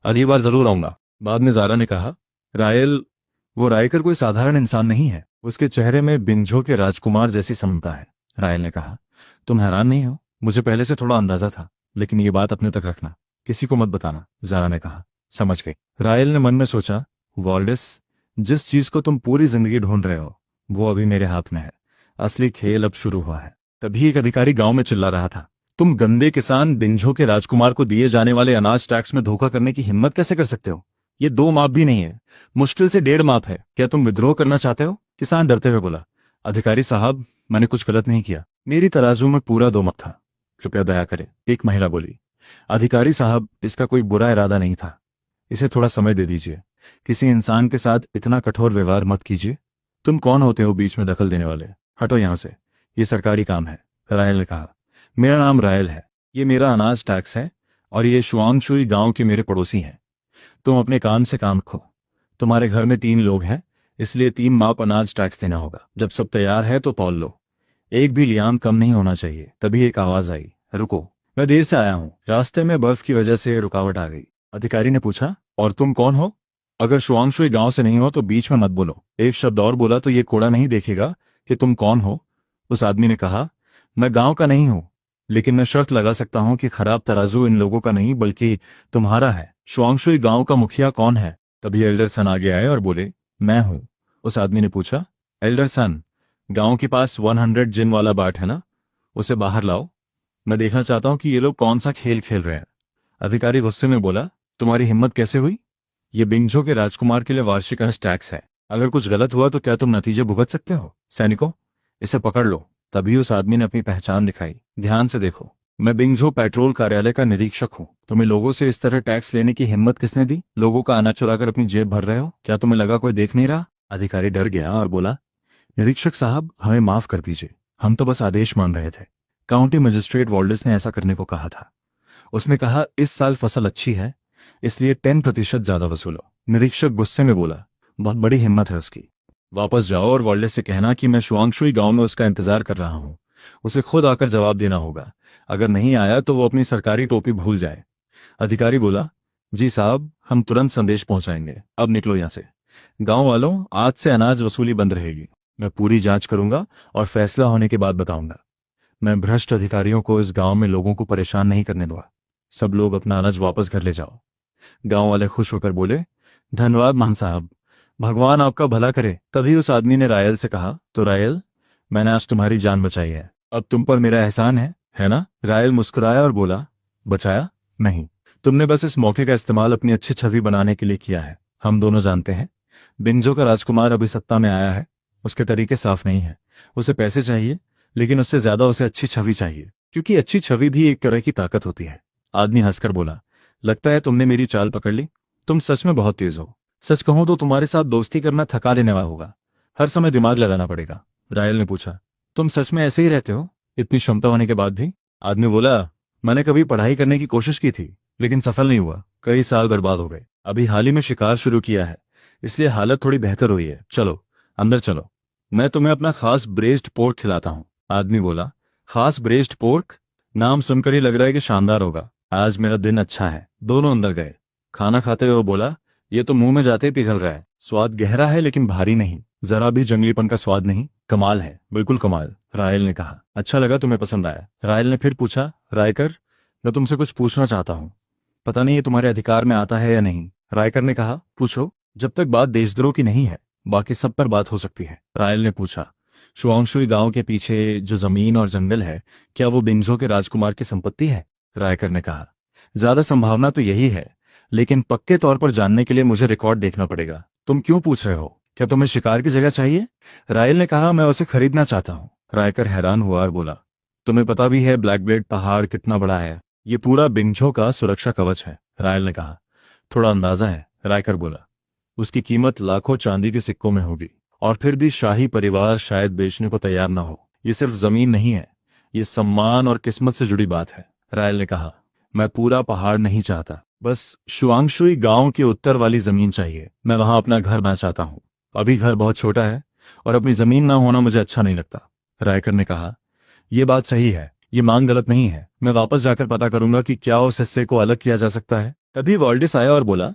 अगली बार जरूर आऊंगा। बाद में जारा ने कहा, रायल, वो रायकर कोई साधारण इंसान नहीं है, उसके चेहरे में बिंझो के राजकुमार जैसी समता है। रायल ने कहा, तुम हैरान नहीं हो? मुझे पहले से थोड़ा अंदाजा था, लेकिन ये बात अपने तक रखना, किसी को मत बताना, जारा ने कहा। समझ गई। रायल ने मन में सोचा, वॉल्डेस, जिस चीज को तुम पूरी जिंदगी ढूंढ रहे हो वो अभी मेरे हाथ में है। असली खेल अब शुरू हुआ है। तभी एक अधिकारी गांव में चिल्ला रहा था, तुम गंदे किसान बिंझो के राजकुमार को दिए जाने वाले अनाज टैक्स में धोखा करने की हिम्मत कैसे कर सकते हो? ये 2 माप भी नहीं है, मुश्किल से 1.5 माप है। क्या तुम विद्रोह करना चाहते हो? किसान डरते हुए बोला, अधिकारी साहब, मैंने कुछ गलत नहीं किया, मेरी तराजू में पूरा 2 माप था, कृपया दया करें, एक महिला बोली। अधिकारी साहब, इसका कोई बुरा इरादा नहीं था, इसे थोड़ा समय दे दीजिए, किसी इंसान के साथ इतना कठोर व्यवहार मत कीजिए। तुम कौन होते हो बीच में दखल देने वाले? हटो यहां से, ये सरकारी काम है। रायल ने कहा, मेरा नाम रायल है, ये मेरा अनाज टैक्स है, और ये शुआंगशुई गांव के मेरे पड़ोसी हैं। तुम अपने काम से काम रखो। तुम्हारे घर में 3 लोग हैं, इसलिए 3 माप अनाज टैक्स देना होगा। जब सब तैयार है तो तौल लो, एक भी लियाम कम नहीं होना चाहिए। तभी एक आवाज आई, रुको, मैं देर से आया हूँ, रास्ते में बर्फ की वजह से रुकावट आ गई। अधिकारी ने पूछा, और तुम कौन हो? अगर शुआंगशुई गांव से नहीं हो तो बीच में मत बोलो। एक शब्द और बोला तो ये कोड़ा नहीं देखेगा कि तुम कौन हो। उस आदमी ने कहा, मैं गांव का नहीं हूं, लेकिन मैं शर्त लगा सकता हूं कि खराब तराजू इन लोगों का नहीं बल्कि तुम्हारा है। शुआंगशुई गांव का मुखिया कौन है? तभी एल्डर सन आगे आए और बोले, मैं हूं। उस आदमी ने पूछा, एल्डर सन, गांव के पास 100 जिन वाला बाट है ना, उसे बाहर लाओ, मैं देखना चाहता हूं कि ये लोग कौन सा खेल खेल रहे हैं। अधिकारी गुस्से में बोला, तुम्हारी हिम्मत कैसे हुई? ये बिंझो के राजकुमार के लिए वार्षिक टैक्स है, अगर कुछ गलत हुआ तो क्या तुम नतीजे भुगत सकते हो? सैनिकों, इसे पकड़ लो। तभी उस आदमी ने अपनी पहचान दिखाई, ध्यान से देखो, मैं बिंझो पेट्रोल कार्यालय का निरीक्षक हूँ। तुम्हें लोगों से इस तरह टैक्स लेने की हिम्मत किसने दी? लोगों का अनाज चुराकर अपनी जेब भर रहे हो, क्या तुम्हें लगा कोई देख नहीं रहा? अधिकारी डर गया और बोला, निरीक्षक साहब, हमें माफ कर दीजिए, हम तो बस आदेश मान रहे थे। काउंटी मजिस्ट्रेट वॉल्डेस ने ऐसा करने को कहा था। उसने कहा, इस साल फसल अच्छी है, इसलिए 10% ज्यादा वसूलो। निरीक्षक गुस्से में बोला, बहुत बड़ी हिम्मत है उसकी। वापस जाओ और वॉल्डेस से कहना कि मैं शुआंगशुई गांव में उसका इंतजार कर रहा हूं, उसे खुद आकर जवाब देना होगा। अगर नहीं आया तो वो अपनी सरकारी टोपी भूल जाए। अधिकारी बोला, जी साहब, हम तुरंत संदेश पहुंचाएंगे, अब निकलो यहां से। गांव वालों, आज से अनाज वसूली बंद रहेगी। मैं पूरी जांच करूंगा और फैसला होने के बाद बताऊंगा। मैं भ्रष्ट अधिकारियों को इस गांव में लोगों को परेशान नहीं करने दूंगा। सब लोग अपना अनाज वापस घर ले जाओ। गांव वाले खुश होकर बोले, धन्यवाद मान साहब, भगवान आपका भला करे। तभी उस आदमी ने रायल से कहा, तो रायल, मैंने आज तुम्हारी जान बचाई है, अब तुम पर मेरा एहसान है ना? रायल मुस्कुराया और बोला, बचाया नहीं, तुमने बस इस मौके का इस्तेमाल अपनी अच्छी छवि बनाने के लिए किया है। हम दोनों जानते हैं, बिंजो का राजकुमार अभी सत्ता में आया है, उसके तरीके साफ नहीं है, उसे पैसे चाहिए, लेकिन उससे ज्यादा उसे अच्छी छवि चाहिए, क्योंकि अच्छी छवि भी एक तरह की ताकत होती है। आदमी हंसकर बोला, लगता है तुमने मेरी चाल पकड़ ली, तुम सच में बहुत तेज हो। सच कहूं तो तुम्हारे साथ दोस्ती करना थका देने वाला होगा, हर समय दिमाग लगाना पड़ेगा। रायल ने पूछा, तुम सच में ऐसे ही रहते हो, इतनी क्षमता होने के बाद भी? आदमी बोला, मैंने कभी पढ़ाई करने की कोशिश की थी, लेकिन सफल नहीं हुआ, कई साल बर्बाद हो गए। अभी हाल ही में शिकार शुरू किया है, इसलिए हालत थोड़ी बेहतर हुई है। चलो अंदर चलो, मैं तुम्हें अपना खास ब्रेस्ड पोर्क खिलाता हूँ। आदमी बोला, खास ब्रेस्ड पोर्क? नाम सुनकर ही लग रहा है कि शानदार होगा, आज मेरा दिन अच्छा है। दोनों अंदर गए। खाना खाते हुए बोला, ये तो मुंह में जाते ही पिघल रहा है, स्वाद गहरा है लेकिन भारी नहीं, जरा भी जंगलीपन का स्वाद नहीं, कमाल है, बिल्कुल कमाल। रायल ने कहा, अच्छा लगा तुम्हें पसंद आया। रायल ने फिर पूछा, रायकर, मैं तुमसे कुछ पूछना चाहता हूँ, पता नहीं ये तुम्हारे अधिकार में आता है या नहीं। रायकर ने कहा, पूछो, जब तक बात देशद्रोह की नहीं है, बाकी सब पर बात हो सकती है। रायल ने पूछा, शुआंगशुई गांव के पीछे जो जमीन और जंगल है, क्या वो बिंझो के राजकुमार की संपत्ति है? रायकर ने कहा, ज्यादा संभावना तो यही है, लेकिन पक्के तौर पर जानने के लिए मुझे रिकॉर्ड देखना पड़ेगा। तुम क्यों पूछ रहे हो, क्या तुम्हें शिकार की जगह चाहिए? रायल ने कहा, मैं उसे खरीदना चाहता हूँ। रायकर हैरान हुआ और बोला, तुम्हें पता भी है ब्लैकबेड पहाड़ कितना बड़ा है? ये पूरा बिंझो का सुरक्षा कवच है। रायल ने कहा, थोड़ा अंदाजा है। रायकर बोला, उसकी कीमत लाखों चांदी के सिक्कों में होगी, और फिर भी शाही परिवार शायद बेचने को तैयार ना हो। ये सिर्फ जमीन नहीं है, ये सम्मान और किस्मत से जुड़ी बात है। रायल ने कहा, मैं पूरा पहाड़ नहीं चाहता, बस शुआंगशुई गांव की उत्तर वाली जमीन चाहिए। मैं वहां अपना घर बना चाहता हूँ। अभी घर बहुत छोटा है और अपनी जमीन ना होना मुझे अच्छा नहीं लगता। रायकर ने कहा, यह बात सही है, ये मांग गलत नहीं है, मैं वापस जाकर पता करूंगा कि क्या उस हिस्से को अलग किया जा सकता है। तभी वॉल्डेस आया और बोला,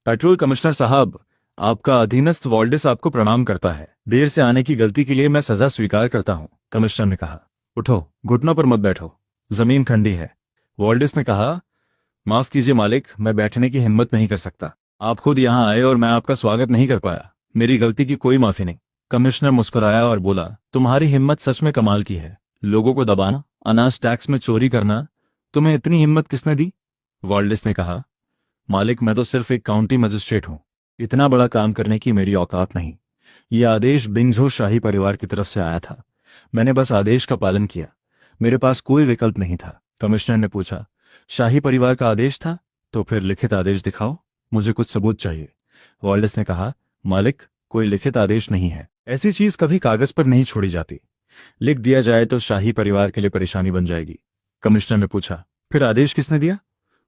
पेट्रोल कमिश्नर साहब, आपका अधीनस्थ वॉल्डिस आपको प्रणाम करता है। देर से आने की गलती के लिए मैं सजा स्वीकार करता हूँ। कमिश्नर ने कहा। उठो, घुटनों पर मत बैठो, जमीन ठंडी है। वॉल्डिस ने कहा, माफ कीजिए मालिक, मैं बैठने की हिम्मत नहीं कर सकता। आप खुद यहाँ आए और मैं आपका स्वागत नहीं कर पाया। मेरी गलती की कोई माफी नहीं। कमिश्नर मुस्कुराया और बोला, तुम्हारी हिम्मत सच में कमाल की है। लोगों को दबाना, अनाज टैक्स में चोरी करना, तुम्हें इतनी हिम्मत किसने दी? वॉल्डिस ने कहा, मालिक मैं तो सिर्फ एक काउंटी मजिस्ट्रेट हूँ। इतना बड़ा काम करने की मेरी औकात नहीं। यह आदेश बिंगझो शाही परिवार की तरफ से आया था। मैंने बस आदेश का पालन किया। मेरे पास कोई विकल्प नहीं था। कमिश्नर ने पूछा, शाही परिवार का आदेश था? तो फिर लिखित आदेश दिखाओ, मुझे कुछ सबूत चाहिए। वॉल्डिस ने कहा, मालिक कोई लिखित आदेश नहीं है। ऐसी चीज कभी कागज पर नहीं छोड़ी जाती। लिख दिया जाए तो शाही परिवार के लिए परेशानी बन जाएगी। कमिश्नर ने पूछा, फिर आदेश किसने दिया?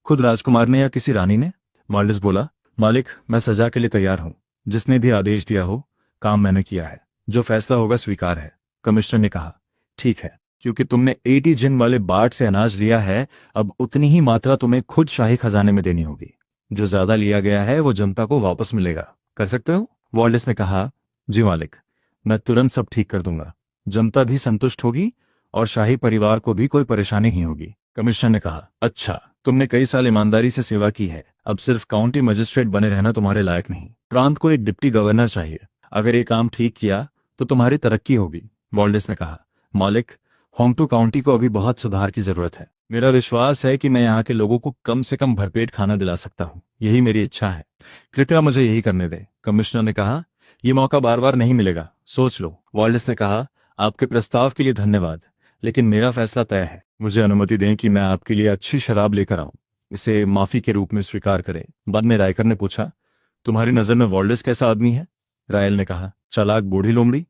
खुद राजकुमार ने या किसी रानी ने? वॉल्डिस बोला, मालिक मैं सजा के लिए तैयार हूं। जिसने भी आदेश दिया हो, काम मैंने किया है। जो फैसला होगा स्वीकार है। कमिश्नर ने कहा, ठीक है, क्योंकि तुमने 80 जिन वाले बाट से अनाज लिया है, अब उतनी ही मात्रा तुम्हें खुद शाही खजाने में देनी होगी। जो ज्यादा लिया गया है वो जनता को वापस मिलेगा। कर सकते हो? वॉल्डिस ने कहा, जी मालिक, मैं तुरंत सब ठीक कर दूंगा। जनता भी संतुष्ट होगी और शाही परिवार को भी कोई परेशानी नहीं होगी। कमिश्नर ने कहा, अच्छा, तुमने कई साल ईमानदारी से सेवा की है। अब सिर्फ काउंटी मजिस्ट्रेट बने रहना तुम्हारे लायक नहीं। प्रांत को एक डिप्टी गवर्नर चाहिए। अगर ये काम ठीक किया तो तुम्हारी तरक्की होगी। वॉल्डिस ने कहा, मालिक होंगटू काउंटी को अभी बहुत सुधार की जरूरत है। मेरा विश्वास है कि मैं यहाँ के लोगों को कम से कम भरपेट खाना दिला सकता हूँ। यही मेरी इच्छा है। कृपया मुझे यही करने दें। कमिश्नर ने कहा, यह मौका बार बार नहीं मिलेगा, सोच लो। वॉल्डिस ने कहा, आपके प्रस्ताव के लिए धन्यवाद, लेकिन मेरा फैसला तय है। मुझे अनुमति दें कि मैं आपके लिए अच्छी शराब लेकर आऊं। इसे माफी के रूप में स्वीकार करें। बाद में रायकर ने पूछा, तुम्हारी नजर में वॉल्डिस कैसा आदमी है? रायल ने कहा, चालाक बूढ़ी लोमड़ी,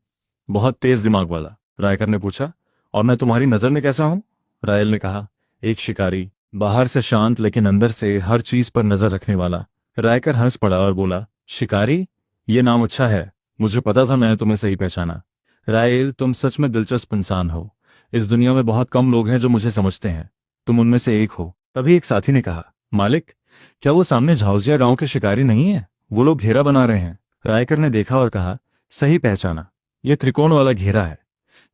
बहुत तेज दिमाग वाला। रायकर ने पूछा, और मैं तुम्हारी नजर में कैसा हूं? रायल ने कहा, एक शिकारी, बाहर से शांत लेकिन अंदर से हर चीज पर नजर रखने वाला। रायकर हंस पड़ा और बोला, शिकारी? ये नाम अच्छा है। मुझे पता था मैंने तुम्हें सही पहचाना। रायल, तुम सच में दिलचस्प इंसान हो। इस दुनिया में बहुत कम लोग हैं जो मुझे समझते हैं। तुम उनमें से एक हो। तभी एक साथी ने कहा, मालिक क्या वो सामने झाउजिया गांव के शिकारी नहीं है? वो लोग घेरा बना रहे हैं। रायकर ने देखा और कहा, सही पहचाना, ये त्रिकोण वाला घेरा है।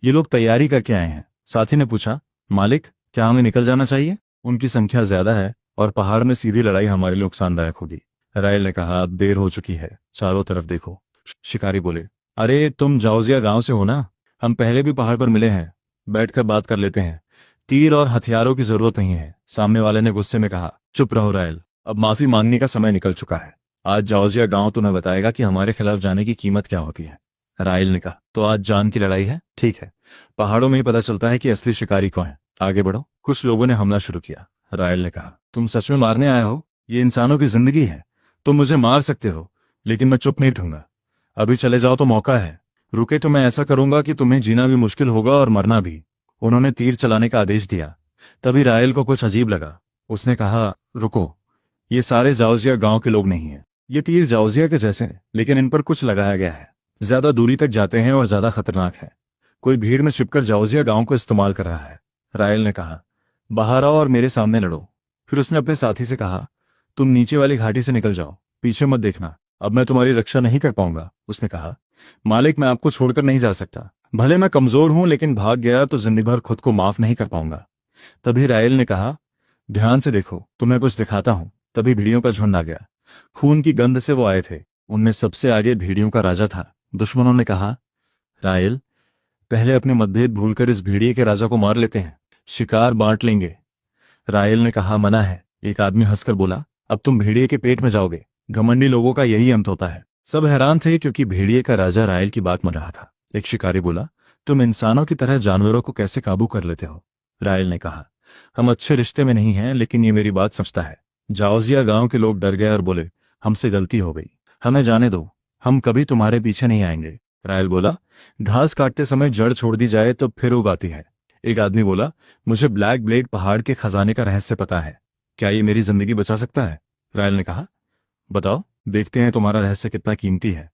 ये लोग तैयारी करके आए हैं। साथी ने पूछा, मालिक क्या हमें निकल जाना चाहिए? उनकी संख्या ज्यादा है और पहाड़ में सीधी लड़ाई हमारे लिए नुकसानदायक होगी। रायल ने कहा, अब देर हो चुकी है, चारों तरफ देखो। शिकारी बोले, अरे तुम जाउजिया गांव से हो ना? हम पहले भी पहाड़ पर मिले हैं। बैठकर बात कर लेते हैं। तीर और हथियारों की जरूरत नहीं है। सामने वाले ने गुस्से में कहा, चुप रहो रायल, अब माफी मांगने का समय निकल चुका है। आज जाउजिया गांव तुम्हें बताएगा कि हमारे खिलाफ जाने की कीमत क्या होती है। रायल ने कहा, तो आज जान की लड़ाई है? ठीक है, पहाड़ों में ही पता चलता है कि असली शिकारी कौन है। आगे बढ़ो। कुछ लोगों ने हमला शुरू किया। रायल ने कहा, तुम सच में मारने आए हो? ये इंसानों की जिंदगी है। तुम मुझे मार सकते हो, लेकिन मैं चुप नहीं रहूंगा। अभी चले जाओ तो मौका है, रुके तो मैं ऐसा करूंगा कि तुम्हें जीना भी मुश्किल होगा और मरना भी। उन्होंने तीर चलाने का आदेश दिया। तभी रायल को कुछ अजीब लगा। उसने कहा, रुको, ये सारे जाउजिया गांव के लोग नहीं हैं। ये तीर जाउजिया के जैसे हैं, लेकिन इन पर कुछ लगाया गया है। ज्यादा दूरी तक जाते हैं और ज्यादा खतरनाक है। कोई भीड़ में छिपकर जाउजिया गांव को इस्तेमाल कर रहा है। रायल ने कहा, बाहर आओ और मेरे सामने लड़ो। फिर उसने अपने साथी से कहा, तुम नीचे वाली घाटी से निकल जाओ, पीछे मत देखना। अब मैं तुम्हारी रक्षा नहीं कर पाऊंगा। उसने कहा, मालिक मैं आपको छोड़कर नहीं जा सकता। भले मैं कमजोर हूं, लेकिन भाग गया तो जिंदगी भर खुद को माफ नहीं कर पाऊंगा। तभी रायल ने कहा, ध्यान से देखो, तुम्हें कुछ दिखाता हूं। तभी भेड़ियों का झुंड आ गया। खून की गंध से वो आए थे। उनमें सबसे आगे भेड़ियों का राजा था। दुश्मनों ने कहा, रायल पहले अपने मतभेद भूलकर इस भेड़िए के राजा को मार लेते हैं, शिकार बांट लेंगे। रायल ने कहा, मना है। एक आदमी हंसकर बोला, अब तुम भेड़िए के पेट में जाओगे। घमंडी लोगों का यही अंत होता है। सब हैरान थे क्योंकि भेड़िए का राजा रायल की बात मान रहा था। एक शिकारी बोला, तुम इंसानों की तरह जानवरों को कैसे काबू कर लेते हो? रायल ने कहा, हम अच्छे रिश्ते में नहीं हैं, लेकिन ये मेरी बात समझता है। जाउजिया गांव के लोग डर गए और बोले, हमसे गलती हो गई, हमें जाने दो, हम कभी तुम्हारे पीछे नहीं आएंगे। रायल बोला, घास काटते समय जड़ छोड़ दी जाए तो फिर उगाती है। एक आदमी बोला, मुझे ब्लैक ब्लेड पहाड़ के खजाने का रहस्य पता है, क्या ये मेरी जिंदगी बचा सकता है? रायल ने कहा, बताओ, देखते हैं तुम्हारा रहस्य कितना कीमती है।